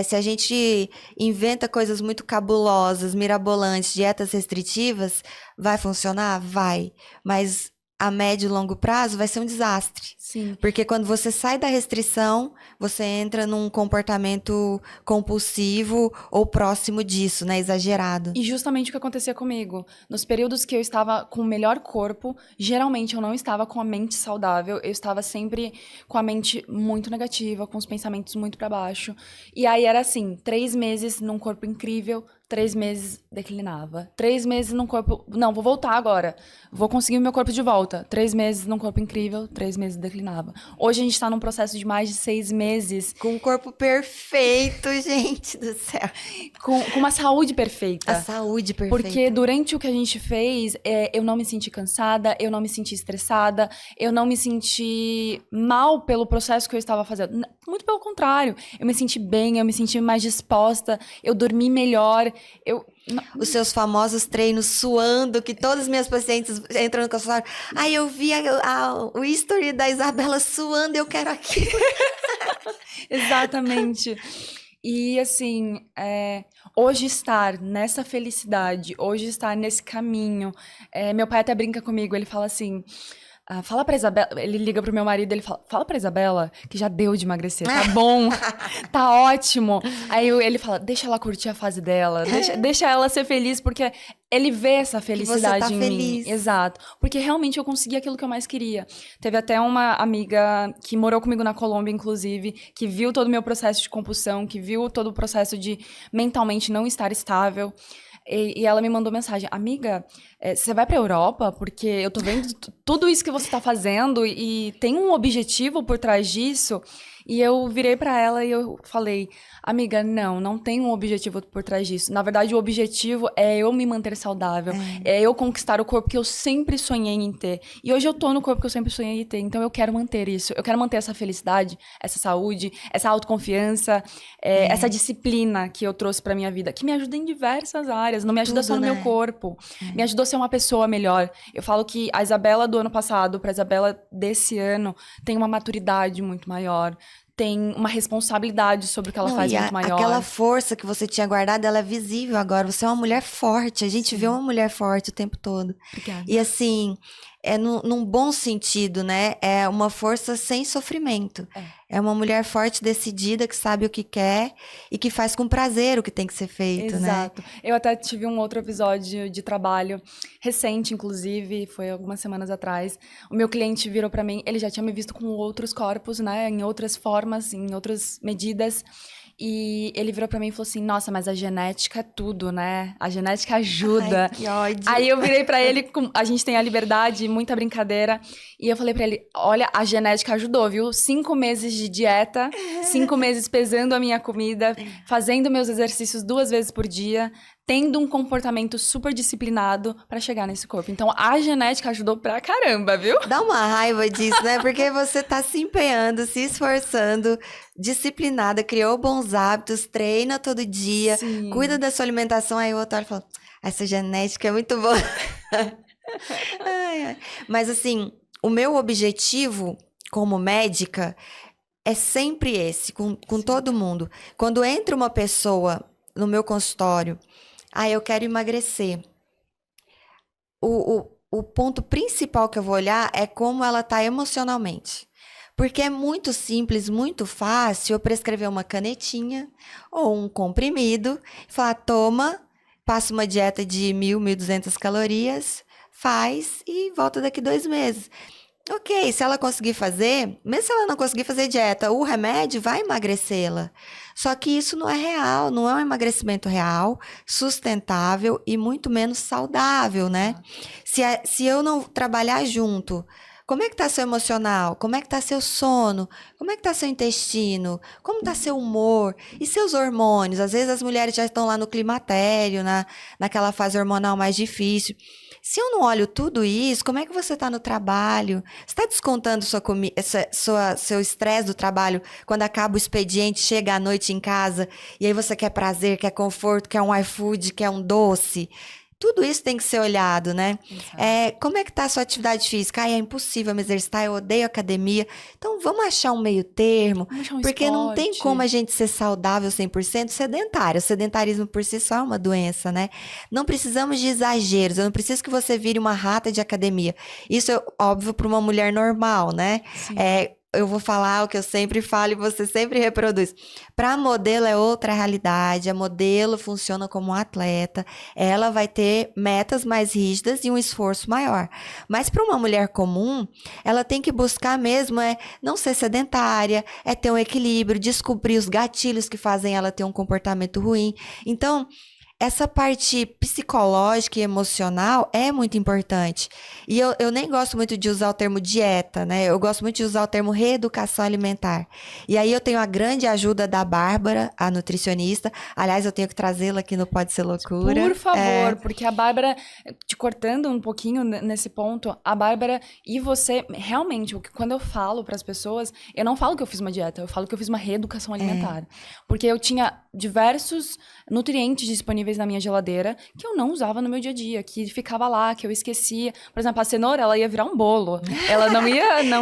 Se a gente inventa coisas muito cabulosas, mirabolantes, dietas restritivas, vai funcionar? Vai. Mas a médio e longo prazo vai ser um desastre. Sim. Porque quando você sai da restrição, você entra num comportamento compulsivo ou próximo disso, né? Exagerado. E justamente o que acontecia comigo. Nos períodos que eu estava com o melhor corpo, geralmente eu não estava com a mente saudável, eu estava sempre com a mente muito negativa, com os pensamentos muito para baixo. E aí era assim, 3 meses num corpo incrível, 3 meses declinava. 3 meses num corpo. Não, vou voltar agora. Vou conseguir o meu corpo de volta. 3 meses num corpo incrível, 3 meses declinava. Hoje a gente tá num processo de mais de 6 meses. Com um corpo perfeito, gente do céu. Com uma saúde perfeita. A saúde perfeita. Porque durante o que a gente fez, eu não me senti cansada, eu não me senti estressada, eu não me senti mal pelo processo que eu estava fazendo. Muito pelo contrário. Eu me senti bem, eu me senti mais disposta, eu dormi melhor, Os seus famosos treinos suando, que todas as minhas pacientes entram no consultório. Ai, eu vi o history da Isabela suando, eu quero aquilo. Exatamente. E assim, hoje estar nessa felicidade, hoje estar nesse caminho. Meu pai até brinca comigo, ele fala assim: Fala pra Isabela, ele liga pro meu marido, ele fala pra Isabela que já deu de emagrecer, tá bom, tá ótimo. Aí ele fala, deixa ela curtir a fase dela, deixa ela ser feliz, porque ele vê essa felicidade tá em feliz. mim. Exato. Porque realmente eu consegui aquilo que eu mais queria. Teve até uma amiga que morou comigo na Colômbia, inclusive, que viu todo o meu processo de compulsão, que viu todo o processo de mentalmente não estar estável. E ela me mandou mensagem, amiga, você vai pra Europa? Porque eu tô vendo tudo isso que você tá fazendo e tem um objetivo por trás disso. E eu virei pra ela e eu falei, amiga, não tem um objetivo por trás disso. Na verdade, o objetivo é eu me manter saudável, é eu conquistar o corpo que eu sempre sonhei em ter. E hoje eu tô no corpo que eu sempre sonhei em ter, então eu quero manter isso. Eu quero manter essa felicidade, essa saúde, essa autoconfiança, essa disciplina que eu trouxe pra minha vida, que me ajuda em diversas áreas, não me ajuda Tudo, só no meu né? corpo, me ajudou a ser uma pessoa melhor. Eu falo que a Isabela do ano passado pra Isabela desse ano tem uma maturidade muito maior, tem uma responsabilidade sobre o que ela Não, faz e muito maior. aquela força que você tinha guardado, ela é visível agora. Você é uma mulher forte. A gente vê uma mulher forte o tempo todo. Obrigada. E assim, num bom sentido, né? É uma força sem sofrimento. É uma mulher forte, decidida, que sabe o que quer e que faz com prazer o que tem que ser feito, né? Exato. Eu até tive um outro episódio de trabalho, recente, inclusive, foi algumas semanas atrás. O meu cliente virou pra mim, ele já tinha me visto com outros corpos, né? Em outras formas, em outras medidas. E ele virou pra mim e falou assim, nossa, mas a genética é tudo, né? A genética ajuda. Ai, que ódio. Aí eu virei pra ele, a gente tem a liberdade, muita brincadeira. E eu falei pra ele, olha, a genética ajudou, viu? 5 meses de dieta, 5 meses pesando a minha comida, fazendo meus exercícios 2 vezes por dia, tendo um comportamento super disciplinado pra chegar nesse corpo. Então, a genética ajudou pra caramba, viu? Dá uma raiva disso, né? Porque você tá se empenhando, se esforçando, disciplinada, criou bons hábitos, treina todo dia, Sim. cuida da sua alimentação. Aí o outro olha e fala, essa genética é muito boa. Ai, ai. Mas assim, o meu objetivo como médica é sempre esse, com todo mundo. Quando entra uma pessoa no meu consultório, eu quero emagrecer. O ponto principal que eu vou olhar é como ela tá emocionalmente. Porque é muito simples, muito fácil eu prescrever uma canetinha ou um comprimido, falar, toma, passa uma dieta de 1.200 calorias, faz e volta daqui 2 meses. Ok, se ela conseguir fazer, mesmo se ela não conseguir fazer dieta, o remédio vai emagrecê-la. Só que isso não é real, não é um emagrecimento real, sustentável e muito menos saudável, né? Se eu não trabalhar junto, como é que tá seu emocional? Como é que tá seu sono? Como é que tá seu intestino? Como tá seu humor? E seus hormônios? Às vezes as mulheres já estão lá no climatério, naquela fase hormonal mais difícil. Se eu não olho tudo isso, como é que você está no trabalho? Você está descontando seu estresse do trabalho quando acaba o expediente, chega à noite em casa e aí você quer prazer, quer conforto, quer um iFood, quer um doce? Tudo isso tem que ser olhado, né? Como é que tá a sua atividade física? É impossível me exercitar, eu odeio academia. Então, vamos achar um meio termo, Vamos achar um porque não tem esporte. como a gente ser saudável 100% sedentário. O sedentarismo por si só é uma doença, né? Não precisamos de exageros. Eu não preciso que você vire uma rata de academia. Isso é óbvio para uma mulher normal, né? Sim. Eu vou falar o que eu sempre falo e você sempre reproduz. Para modelo é outra realidade. A modelo funciona como um atleta. Ela vai ter metas mais rígidas e um esforço maior. Mas para uma mulher comum, ela tem que buscar mesmo não ser sedentária, ter um equilíbrio, descobrir os gatilhos que fazem ela ter um comportamento ruim. Então, essa parte psicológica e emocional é muito importante. E eu nem gosto muito de usar o termo dieta, né? Eu gosto muito de usar o termo reeducação alimentar. E aí eu tenho a grande ajuda da Bárbara, a nutricionista. Aliás, eu tenho que trazê-la aqui no Pode Ser Loucura. Por favor, porque a Bárbara, te cortando um pouquinho nesse ponto, a Bárbara e você, realmente, quando eu falo para as pessoas, eu não falo que eu fiz uma dieta, eu falo que eu fiz uma reeducação alimentar. Porque eu tinha diversos nutrientes disponíveis na minha geladeira que eu não usava no meu dia a dia, que ficava lá, que eu esquecia. Por exemplo, a cenoura, ela ia virar um bolo. Ela não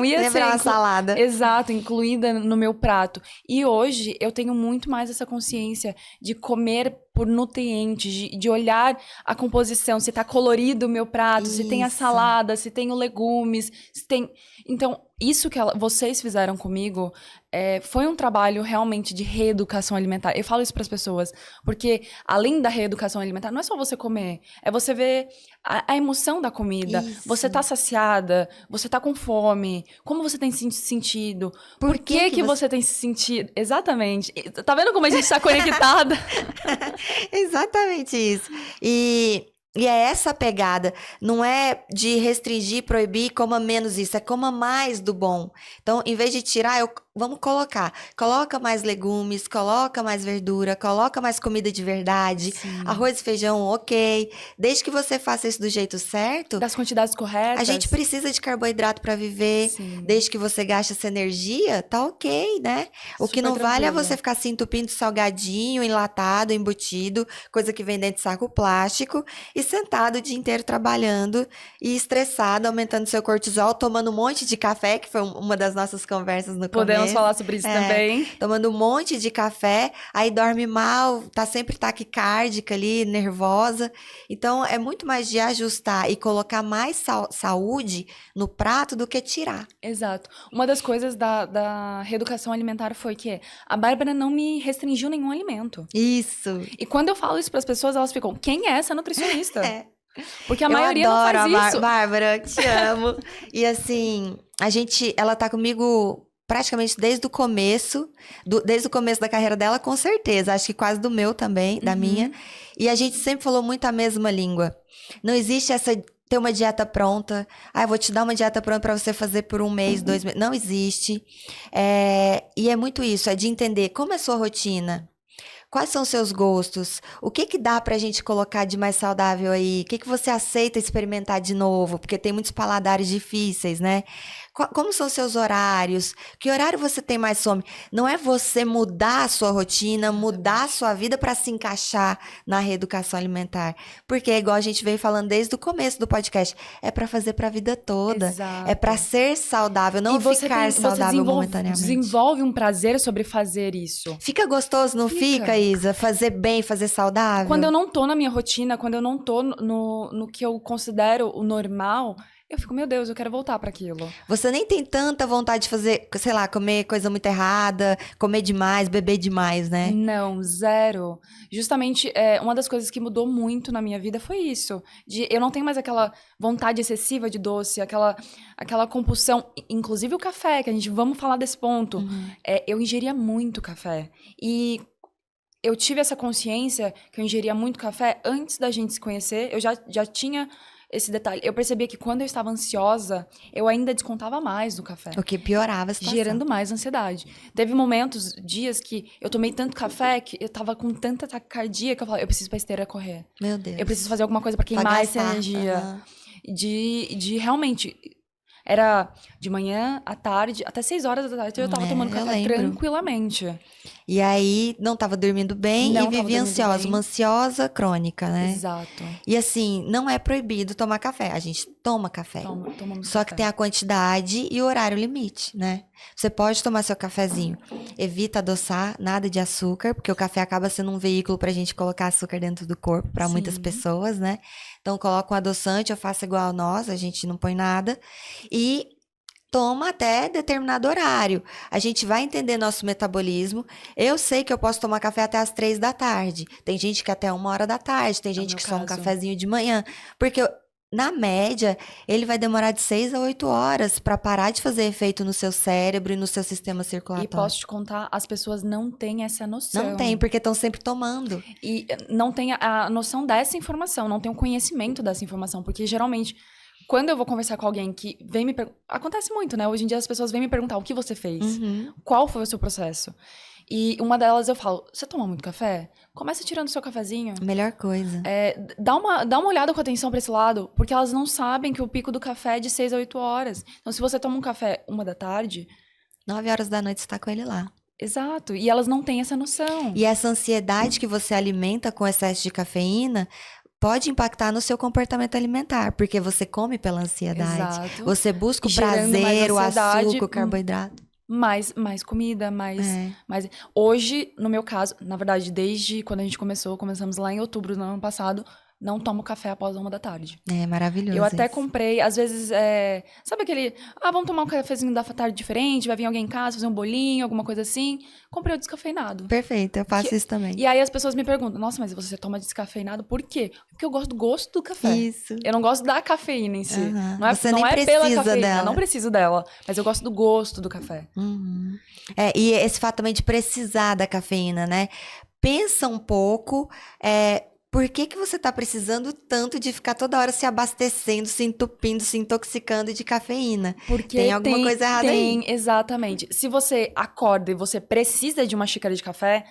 ia ser uma salada. Exato, incluída no meu prato. E hoje eu tenho muito mais essa consciência de comer por nutrientes, de olhar a composição, se tá colorido o meu prato, se tem a Isso. salada, se tem os legumes, se tem... Então, isso que vocês fizeram comigo foi um trabalho realmente de reeducação alimentar. Eu falo isso para as pessoas, porque além da reeducação alimentar, não é só você comer, é você ver a emoção da comida. Isso. Você tá saciada, você tá com fome, como você tem se sentido, por que você tem se sentido... Exatamente. Tá vendo como a gente tá conectada? Exatamente isso. E é essa pegada, não é de restringir, proibir, coma menos isso, é coma mais do bom. Então, em vez de tirar, vamos coloca mais legumes, coloca mais verdura, coloca mais comida de verdade, Sim. arroz e feijão, ok. Desde que você faça isso do jeito certo, Das quantidades corretas. a gente precisa de carboidrato para viver. Sim. Desde que você gaste essa energia, tá ok, né? O que Super não vale é tranquilo. você ficar se entupindo de salgadinho, enlatado, embutido, coisa que vem dentro de saco plástico, e sentado o dia inteiro trabalhando e estressado, aumentando seu cortisol, tomando um monte de café, que foi uma das nossas conversas no Podemos começo. falar sobre isso também. Tomando um monte de café, aí dorme mal, tá sempre taquicárdica ali, nervosa. Então, é muito mais de ajustar e colocar mais saúde no prato do que tirar. Exato. Uma das coisas da reeducação alimentar foi que a Bárbara não me restringiu nenhum alimento. Isso. E quando eu falo isso para as pessoas, elas ficam, quem é essa nutricionista? Porque a Eu maioria não adoro faz a isso. Bárbara, te amo. E assim, ela tá comigo praticamente desde o começo, desde o começo da carreira dela, com certeza. Acho que quase do meu também, da minha. E a gente sempre falou muito a mesma língua. Não existe ter uma dieta pronta. Eu vou te dar uma dieta pronta para você fazer por 1 mês, 2 meses. Não existe. E é muito isso, é de entender como é a sua rotina. Quais são os seus gostos? O que dá pra gente colocar de mais saudável aí? O que você aceita experimentar de novo? Porque tem muitos paladares difíceis, né? Como são os seus horários? Que horário você tem mais fome? Não é você mudar a sua rotina, mudar a sua vida para se encaixar na reeducação alimentar. Porque é igual a gente veio falando desde o começo do podcast, é para fazer para a vida toda. Exato. É para ser saudável, não ficar saudável momentaneamente. Você desenvolve um prazer sobre fazer isso. Fica gostoso, não fica, Isa? Fazer bem, fazer saudável? Quando eu não tô na minha rotina, quando eu não tô no que eu considero o normal, eu fico, meu Deus, eu quero voltar para aquilo. Você nem tem tanta vontade de fazer, sei lá, comer coisa muito errada, comer demais, beber demais, né? Não, zero. Justamente, uma das coisas que mudou muito na minha vida foi isso. Eu não tenho mais aquela vontade excessiva de doce, aquela compulsão. Inclusive o café, que vamos falar desse ponto. Eu ingeria muito café. E eu tive essa consciência que eu ingeria muito café antes da gente se conhecer. Eu já tinha esse detalhe. Eu percebia que quando eu estava ansiosa, eu ainda descontava mais do café. O que piorava a situação. Gerando mais ansiedade. Teve momentos, dias que eu tomei tanto café que eu tava com tanta taquicardia que eu falei, eu preciso pra esteira correr. Meu Deus. Eu preciso fazer alguma coisa pra queimar essa energia. De realmente... Era de manhã, à tarde, até 6 horas da tarde eu tava tomando café tranquilamente. E aí, não tava dormindo bem e vivia ansiosa. Uma ansiosa crônica, né? Exato. E assim, não é proibido tomar café. A gente toma café. Tomamos Só café. que tem a quantidade e o horário limite, né? Você pode tomar seu cafezinho. Evita adoçar, nada de açúcar, porque o café acaba sendo um veículo pra gente colocar açúcar dentro do corpo, pra muitas pessoas, né? Então, coloca um adoçante, eu faço igual a nós, a gente não põe nada. E toma até determinado horário. A gente vai entender nosso metabolismo. Eu sei que eu posso tomar café até as 3 da tarde. Tem gente que até 1 hora da tarde. Tem gente que só um cafezinho de manhã. Porque, na média, ele vai demorar de 6 a 8 horas para parar de fazer efeito no seu cérebro e no seu sistema circulatório. E posso te contar, as pessoas não têm essa noção. Não tem, porque estão sempre tomando. E não tem a noção dessa informação, não tem o conhecimento dessa informação. Porque, geralmente, quando eu vou conversar com alguém que vem me perguntar... Acontece muito, né? Hoje em dia as pessoas vêm me perguntar o que você fez. Qual foi o seu processo? E uma delas eu falo, você toma muito café? Começa tirando o seu cafezinho. Melhor coisa. Dá uma olhada com atenção pra esse lado, porque elas não sabem que o pico do café é de 6 a 8 horas. Então, se você toma um café 1 da tarde... 9 horas da noite você tá com ele lá. Exato. E elas não têm essa noção. E essa ansiedade que você alimenta com excesso de cafeína pode impactar no seu comportamento alimentar, porque você come pela ansiedade. Exato. Você busca o prazer, o açúcar, o carboidrato. mais comida, mais... Hoje, no meu caso, na verdade, desde quando a gente começamos lá em outubro do ano passado, não tomo café após 1 da tarde. É maravilhoso Eu até isso. comprei, às vezes, sabe aquele... vamos tomar um cafezinho da tarde diferente, vai vir alguém em casa, fazer um bolinho, alguma coisa assim. Comprei o descafeinado. Perfeito, eu faço isso também. E aí as pessoas me perguntam, nossa, mas você toma descafeinado por quê? Porque eu gosto do gosto do café. Isso. Eu não gosto da cafeína em si. Aham. Não é, Você não nem é pela precisa cafeína, dela. não preciso dela. Mas eu gosto do gosto do café. Uhum. E esse fato também de precisar da cafeína, né? Pensa um pouco, por que que você tá precisando tanto de ficar toda hora se abastecendo, se entupindo, se intoxicando de cafeína? Porque Tem alguma coisa errada aí. Exatamente. Se você acorda e você precisa de uma xícara de café,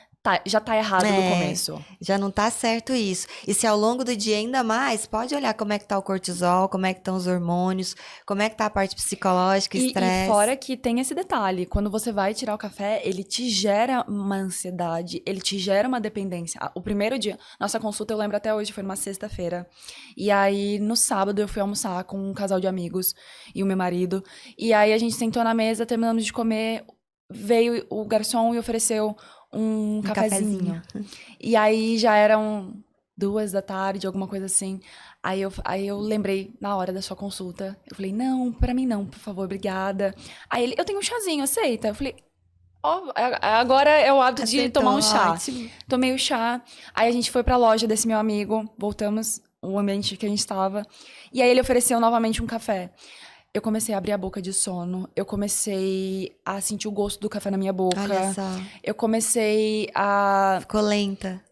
já tá errado do começo. Já não tá certo isso. E se ao longo do dia ainda mais, pode olhar como é que tá o cortisol, como é que estão os hormônios, como é que tá a parte psicológica, E estresse. fora que tem esse detalhe, quando você vai tirar o café, ele te gera uma ansiedade, ele te gera uma dependência. O primeiro dia, nossa consulta eu lembro até hoje, foi numa sexta-feira. E aí, no sábado, eu fui almoçar com um casal de amigos e o meu marido. E aí, a gente sentou na mesa, terminamos de comer, veio o garçom e ofereceu um cafezinho. E aí, já eram 2 da tarde, alguma coisa assim. Aí eu lembrei, na hora da sua consulta, eu falei, não, pra mim não, por favor, obrigada. Aí ele, eu tenho um chazinho, aceita? Eu falei, agora é o hábito de Aceitou, tomar um chá. ótimo. Tomei o chá, aí a gente foi pra loja desse meu amigo, voltamos o ambiente que a gente tava, e aí ele ofereceu novamente um café. Eu comecei a abrir a boca de sono, eu comecei a sentir o gosto do café na minha boca. Olha só, Eu comecei a... ficou lenta.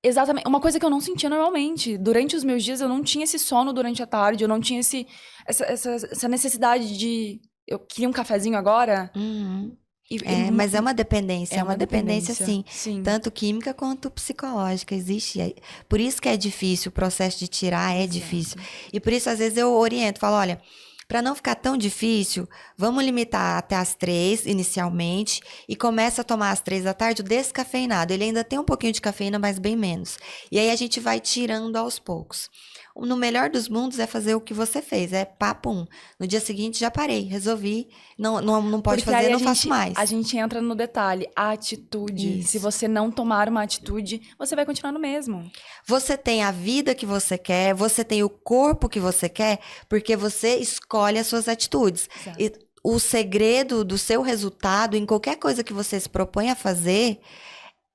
Exatamente. Uma coisa que eu não sentia normalmente. Durante os meus dias, eu não tinha esse sono durante a tarde, eu não tinha essa necessidade de... Eu queria um cafezinho agora. Uhum. E Mas é uma dependência, é é uma uma dependência dependência, sim, sim. tanto química quanto psicológica, existe. Por isso que é difícil, o processo de tirar é difícil. E por isso, às vezes, eu oriento, falo, olha, para não ficar tão difícil, vamos limitar até as 3, inicialmente, e começa a tomar às 3 da tarde o descafeinado. Ele ainda tem um pouquinho de cafeína, mas bem menos. E aí a gente vai tirando aos poucos. No melhor dos mundos é fazer o que você fez, é papo. No dia seguinte já parei, resolvi, não pode Porque aí fazer, não faço mais. a gente entra no detalhe, a atitude. Isso. Se você não tomar uma atitude, você vai continuar no mesmo. Você tem a vida que você quer, você tem o corpo que você quer, porque você escolhe as suas atitudes. Exato. E o segredo do seu resultado em qualquer coisa que você se propõe a fazer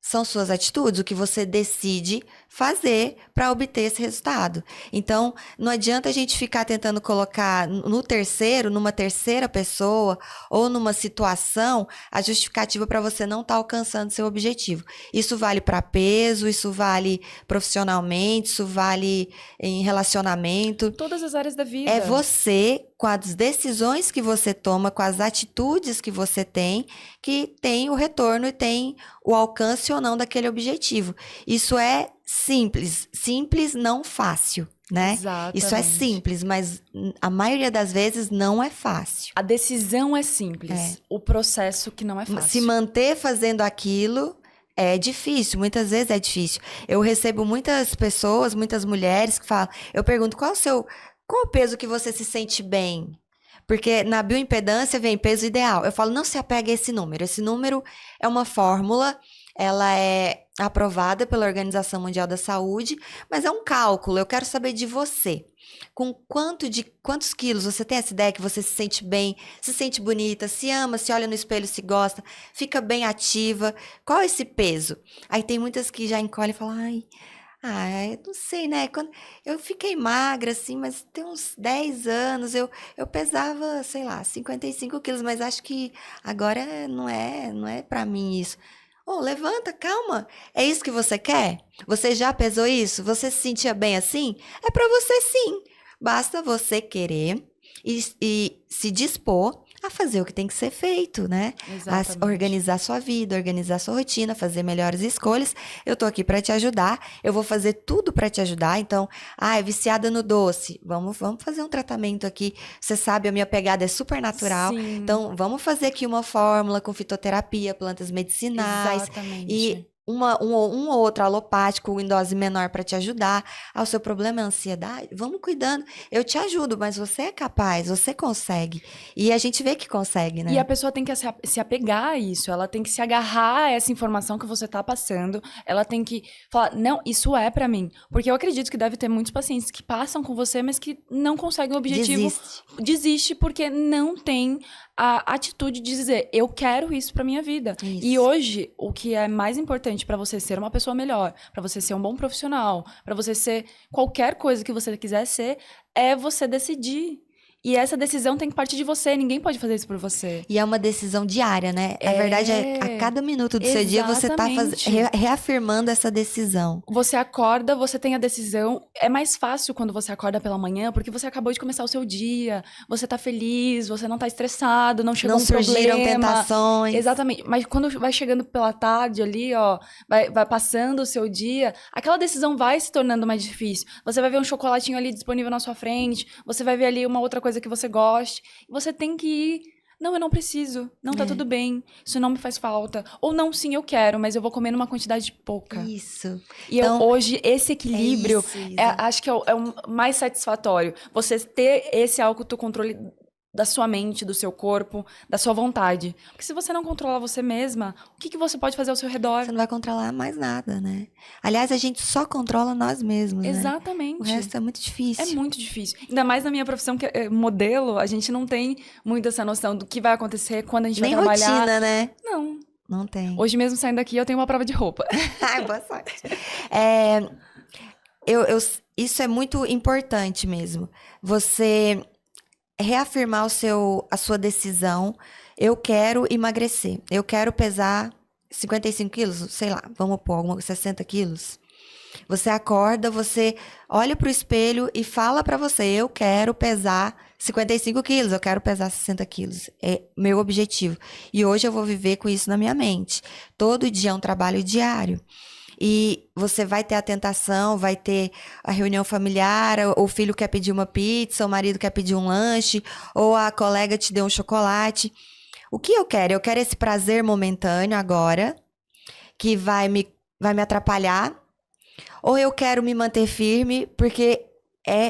são suas atitudes, o que você decide fazer para obter esse resultado. Então, não adianta a gente ficar tentando colocar numa terceira pessoa ou numa situação a justificativa para você não estar alcançando seu objetivo. Isso vale para peso, isso vale profissionalmente, isso vale em relacionamento. Todas as áreas da vida. É você, com as decisões que você toma, com as atitudes que você tem, que tem o retorno e tem o alcance ou não daquele objetivo. Isso é simples, não fácil, né? Exatamente. Isso é simples, mas a maioria das vezes não é fácil. A decisão é simples, o processo que não é fácil. Se manter fazendo aquilo é difícil, muitas vezes é difícil. Eu recebo muitas pessoas, muitas mulheres que falam, eu pergunto, qual o peso que você se sente bem? Porque na bioimpedância vem peso ideal. Eu falo, não se apegue a esse número. Esse número é uma fórmula, ela é aprovada pela Organização Mundial da Saúde, mas é um cálculo. Eu quero saber de você. Com quantos quilos você tem essa ideia que você se sente bem, se sente bonita, se ama, se olha no espelho, se gosta, fica bem ativa? Qual é esse peso? Aí tem muitas que já encolhem e falam, eu não sei, né? Quando eu fiquei magra, assim, mas tem uns 10 anos, eu pesava, sei lá, 55 quilos, mas acho que agora não é pra mim isso. Levanta, calma. É isso que você quer? Você já pesou isso? Você se sentia bem assim? É pra você sim. Basta você querer e se dispor a fazer o que tem que ser feito, né? Exatamente. A organizar sua vida, organizar sua rotina, fazer melhores escolhas. Eu tô aqui para te ajudar. Eu vou fazer tudo para te ajudar. Então, é viciada no doce. Vamos fazer um tratamento aqui. Você sabe, a minha pegada é super natural. Sim. Então, vamos fazer aqui uma fórmula com fitoterapia, plantas medicinais. Exatamente. E um ou outro alopático em dose menor para te ajudar. O seu problema é ansiedade? Vamos cuidando. Eu te ajudo, mas você é capaz, você consegue. E a gente vê que consegue, E a né? pessoa tem que se apegar a isso, ela tem que se agarrar a essa informação que você tá passando, ela tem que falar, não, isso é pra mim. Porque eu acredito que deve ter muitos pacientes que passam com você, mas que não conseguem o objetivo, Desiste. desiste porque não tem a atitude de dizer, eu quero isso pra minha vida. E Isso. hoje, o que é mais importante pra você ser uma pessoa melhor, pra você ser um bom profissional, pra você ser qualquer coisa que você quiser ser, é você decidir. E essa decisão tem que partir de você, ninguém pode fazer isso por você. E é uma decisão diária, né? A verdade é, a É, cada minuto do seu dia você tá exatamente. reafirmando essa decisão. Você acorda, você tem a decisão. É mais fácil quando você acorda pela manhã, porque você acabou de começar o seu dia, você tá feliz, você não tá estressado, não chegou Não um surgiram problema. tentações. Exatamente. Mas quando vai chegando pela tarde ali, ó, vai passando o seu dia, aquela decisão vai se tornando mais difícil. Você vai ver um chocolatinho ali disponível na sua frente, você vai ver ali uma outra coisa que você goste, e você tem que ir. Não, eu não preciso. Não, tá tudo bem. Isso não me faz falta. Ou não, sim, eu quero, mas eu vou comer numa quantidade pouca. Isso. E Então, hoje, esse equilíbrio, isso, Isa. acho que é o mais satisfatório. Você ter esse autocontrole da sua mente, do seu corpo, da sua vontade. Porque se você não controla você mesma, o que você pode fazer ao seu redor? Você não vai controlar mais nada, né? Aliás, a gente só controla nós mesmos, né? O Exatamente. resto é muito É difícil. muito difícil. Ainda mais na minha profissão, que é modelo, a gente não tem muito essa noção do que vai acontecer quando a gente Nem vai trabalhar. rotina, né? Não. Não tem. Hoje mesmo, saindo daqui, eu tenho uma prova de roupa. Ai, boa sorte. É, isso é muito importante mesmo. Você reafirmar a sua decisão. Eu quero emagrecer. Eu quero pesar 55 quilos, sei lá, vamos pôr 60 quilos. Você acorda, você olha pro espelho e fala pra você, eu quero pesar 55 quilos, eu quero pesar 60 quilos. É meu objetivo. E hoje eu vou viver com isso na minha mente. Todo dia é um trabalho diário. E você vai ter a tentação, vai ter a reunião familiar, o filho quer pedir uma pizza, o marido quer pedir um lanche, ou a colega te deu um chocolate. O que eu quero? Eu quero esse prazer momentâneo agora, que vai me atrapalhar, ou eu quero me manter firme, porque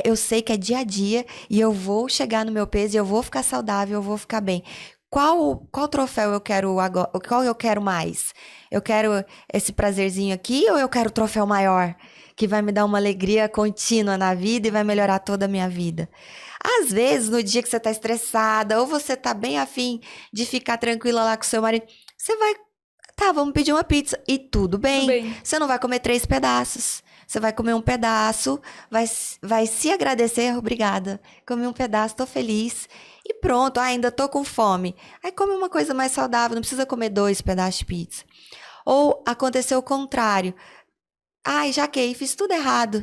eu sei que é dia a dia e eu vou chegar no meu peso e eu vou ficar saudável, eu vou ficar bem. Qual troféu eu quero agora? Qual eu quero mais? Eu quero esse prazerzinho aqui ou eu quero o troféu maior, que vai me dar uma alegria contínua na vida e vai melhorar toda a minha vida? Às vezes, no dia que você tá estressada ou você tá bem afim de ficar tranquila lá com seu marido, você vai, tá, vamos pedir uma pizza e tudo bem. Tudo bem. Você não vai comer 3 pedaços. Você vai comer um pedaço, vai se agradecer, obrigada. Comi um pedaço, tô feliz. E pronto, ainda tô com fome. Aí come uma coisa mais saudável, não precisa comer 2 pedaços de pizza. Ou aconteceu o contrário. Ai, Jaquei, fiz tudo errado.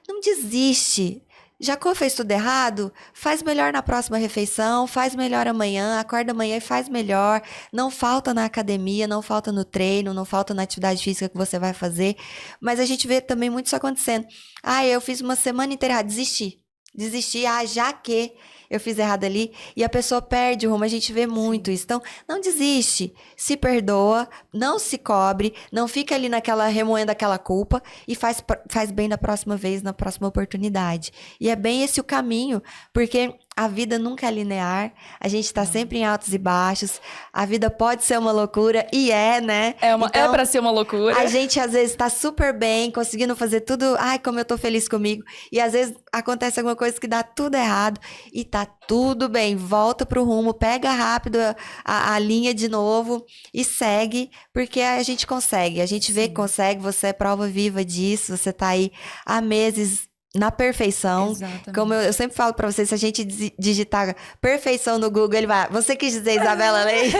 Não desiste. Jacó fez tudo errado? Faz melhor na próxima refeição, faz melhor amanhã, acorda amanhã e faz melhor. Não falta na academia, não falta no treino, não falta na atividade física que você vai fazer. Mas a gente vê também muito isso acontecendo. Ah, eu fiz uma semana inteira errado, desisti. Desisti, já que eu fiz errado ali. E a pessoa perde o rumo, a gente vê muito isso. Então, não desiste, se perdoa, não se cobre, não fica ali remoendo aquela culpa e faz bem na próxima vez, na próxima oportunidade. E é bem esse o caminho, porque a vida nunca é linear, a gente tá sempre em altos e baixos, a vida pode ser uma loucura, e né? É pra ser uma loucura. A gente às vezes tá super bem, conseguindo fazer tudo, ai, como eu tô feliz comigo, e às vezes acontece alguma coisa que dá tudo errado, e tá tudo bem, volta pro rumo, pega rápido a linha de novo e segue, porque a gente consegue, a gente vê que consegue, você é prova viva disso, você tá aí há meses na perfeição. Exatamente. Como eu sempre falo pra vocês, se a gente digitar perfeição no Google, ele vai, você quis dizer Isabela Leite?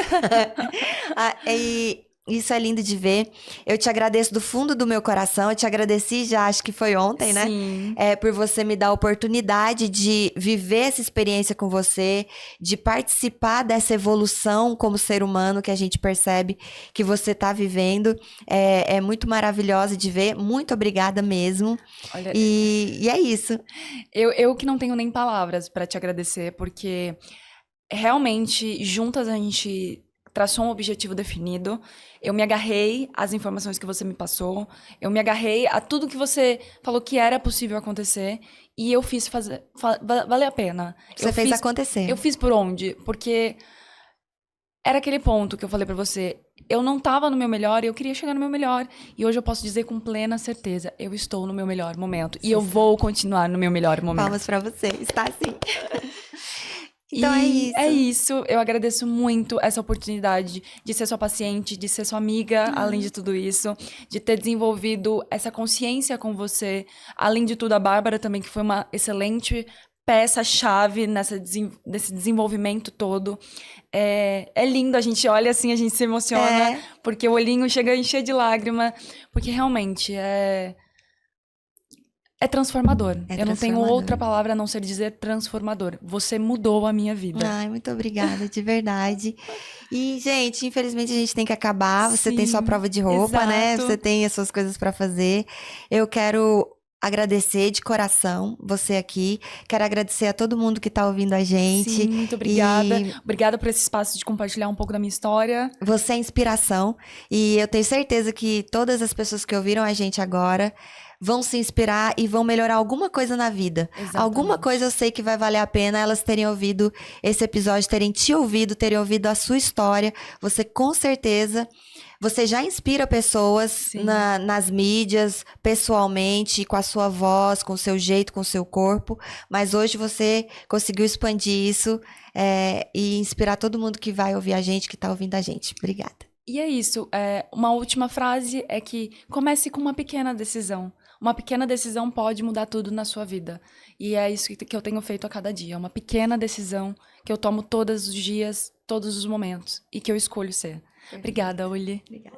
E isso é lindo de ver. Eu te agradeço do fundo do meu coração. Eu te agradeci já, acho que foi ontem, né? Sim. Por você me dar a oportunidade de viver essa experiência com você, de participar dessa evolução como ser humano que a gente percebe que você tá vivendo. É muito maravilhosa de ver. Muito obrigada mesmo. Olha, E é isso. eu que não tenho nem palavras pra te agradecer, porque realmente juntas a gente traçou um objetivo definido. Eu me agarrei às informações que você me passou. Eu me agarrei a tudo que você falou que era possível acontecer. E eu fiz valer a pena. Você fez acontecer. Eu fiz por onde? Porque era aquele ponto que eu falei pra você. Eu não tava no meu melhor e eu queria chegar no meu melhor. E hoje eu posso dizer com plena certeza, eu estou no meu melhor momento. E eu vou continuar no meu melhor momento. Palmas pra você, está sim. Então é E isso. é isso. Eu agradeço muito essa oportunidade de ser sua paciente, de ser sua amiga, além de tudo isso, de ter desenvolvido essa consciência com você. Além de tudo, a Bárbara também, que foi uma excelente peça-chave nesse desenvolvimento todo. É lindo, a gente olha assim, a gente se emociona, porque o olhinho chega a encher de lágrima, porque realmente é transformador. Eu não tenho outra palavra a não ser dizer transformador. Você mudou a minha vida. Ai, muito obrigada, de verdade. E, gente, infelizmente a gente tem que acabar. Você tem sua prova de roupa, né? Você tem as suas coisas pra fazer. Eu quero agradecer de coração você aqui. Quero agradecer a todo mundo que tá ouvindo a gente. Sim, muito obrigada. Obrigada por esse espaço de compartilhar um pouco da minha história. Você é inspiração. E eu tenho certeza que todas as pessoas que ouviram a gente agora vão se inspirar e vão melhorar alguma coisa na vida. Exatamente. Alguma coisa eu sei que vai valer a pena elas terem ouvido esse episódio, terem te ouvido, terem ouvido a sua história. Você com certeza, você já inspira pessoas nas mídias, pessoalmente, com a sua voz, com o seu jeito, com o seu corpo. Mas hoje você conseguiu expandir isso e inspirar todo mundo que vai ouvir a gente, que tá ouvindo a gente. Obrigada. E é isso. Uma última frase é que comece com uma pequena decisão. Uma pequena decisão pode mudar tudo na sua vida. E é isso que eu tenho feito a cada dia. Uma pequena decisão que eu tomo todos os dias, todos os momentos. E que eu escolho ser. Obrigada, Uli. Obrigada.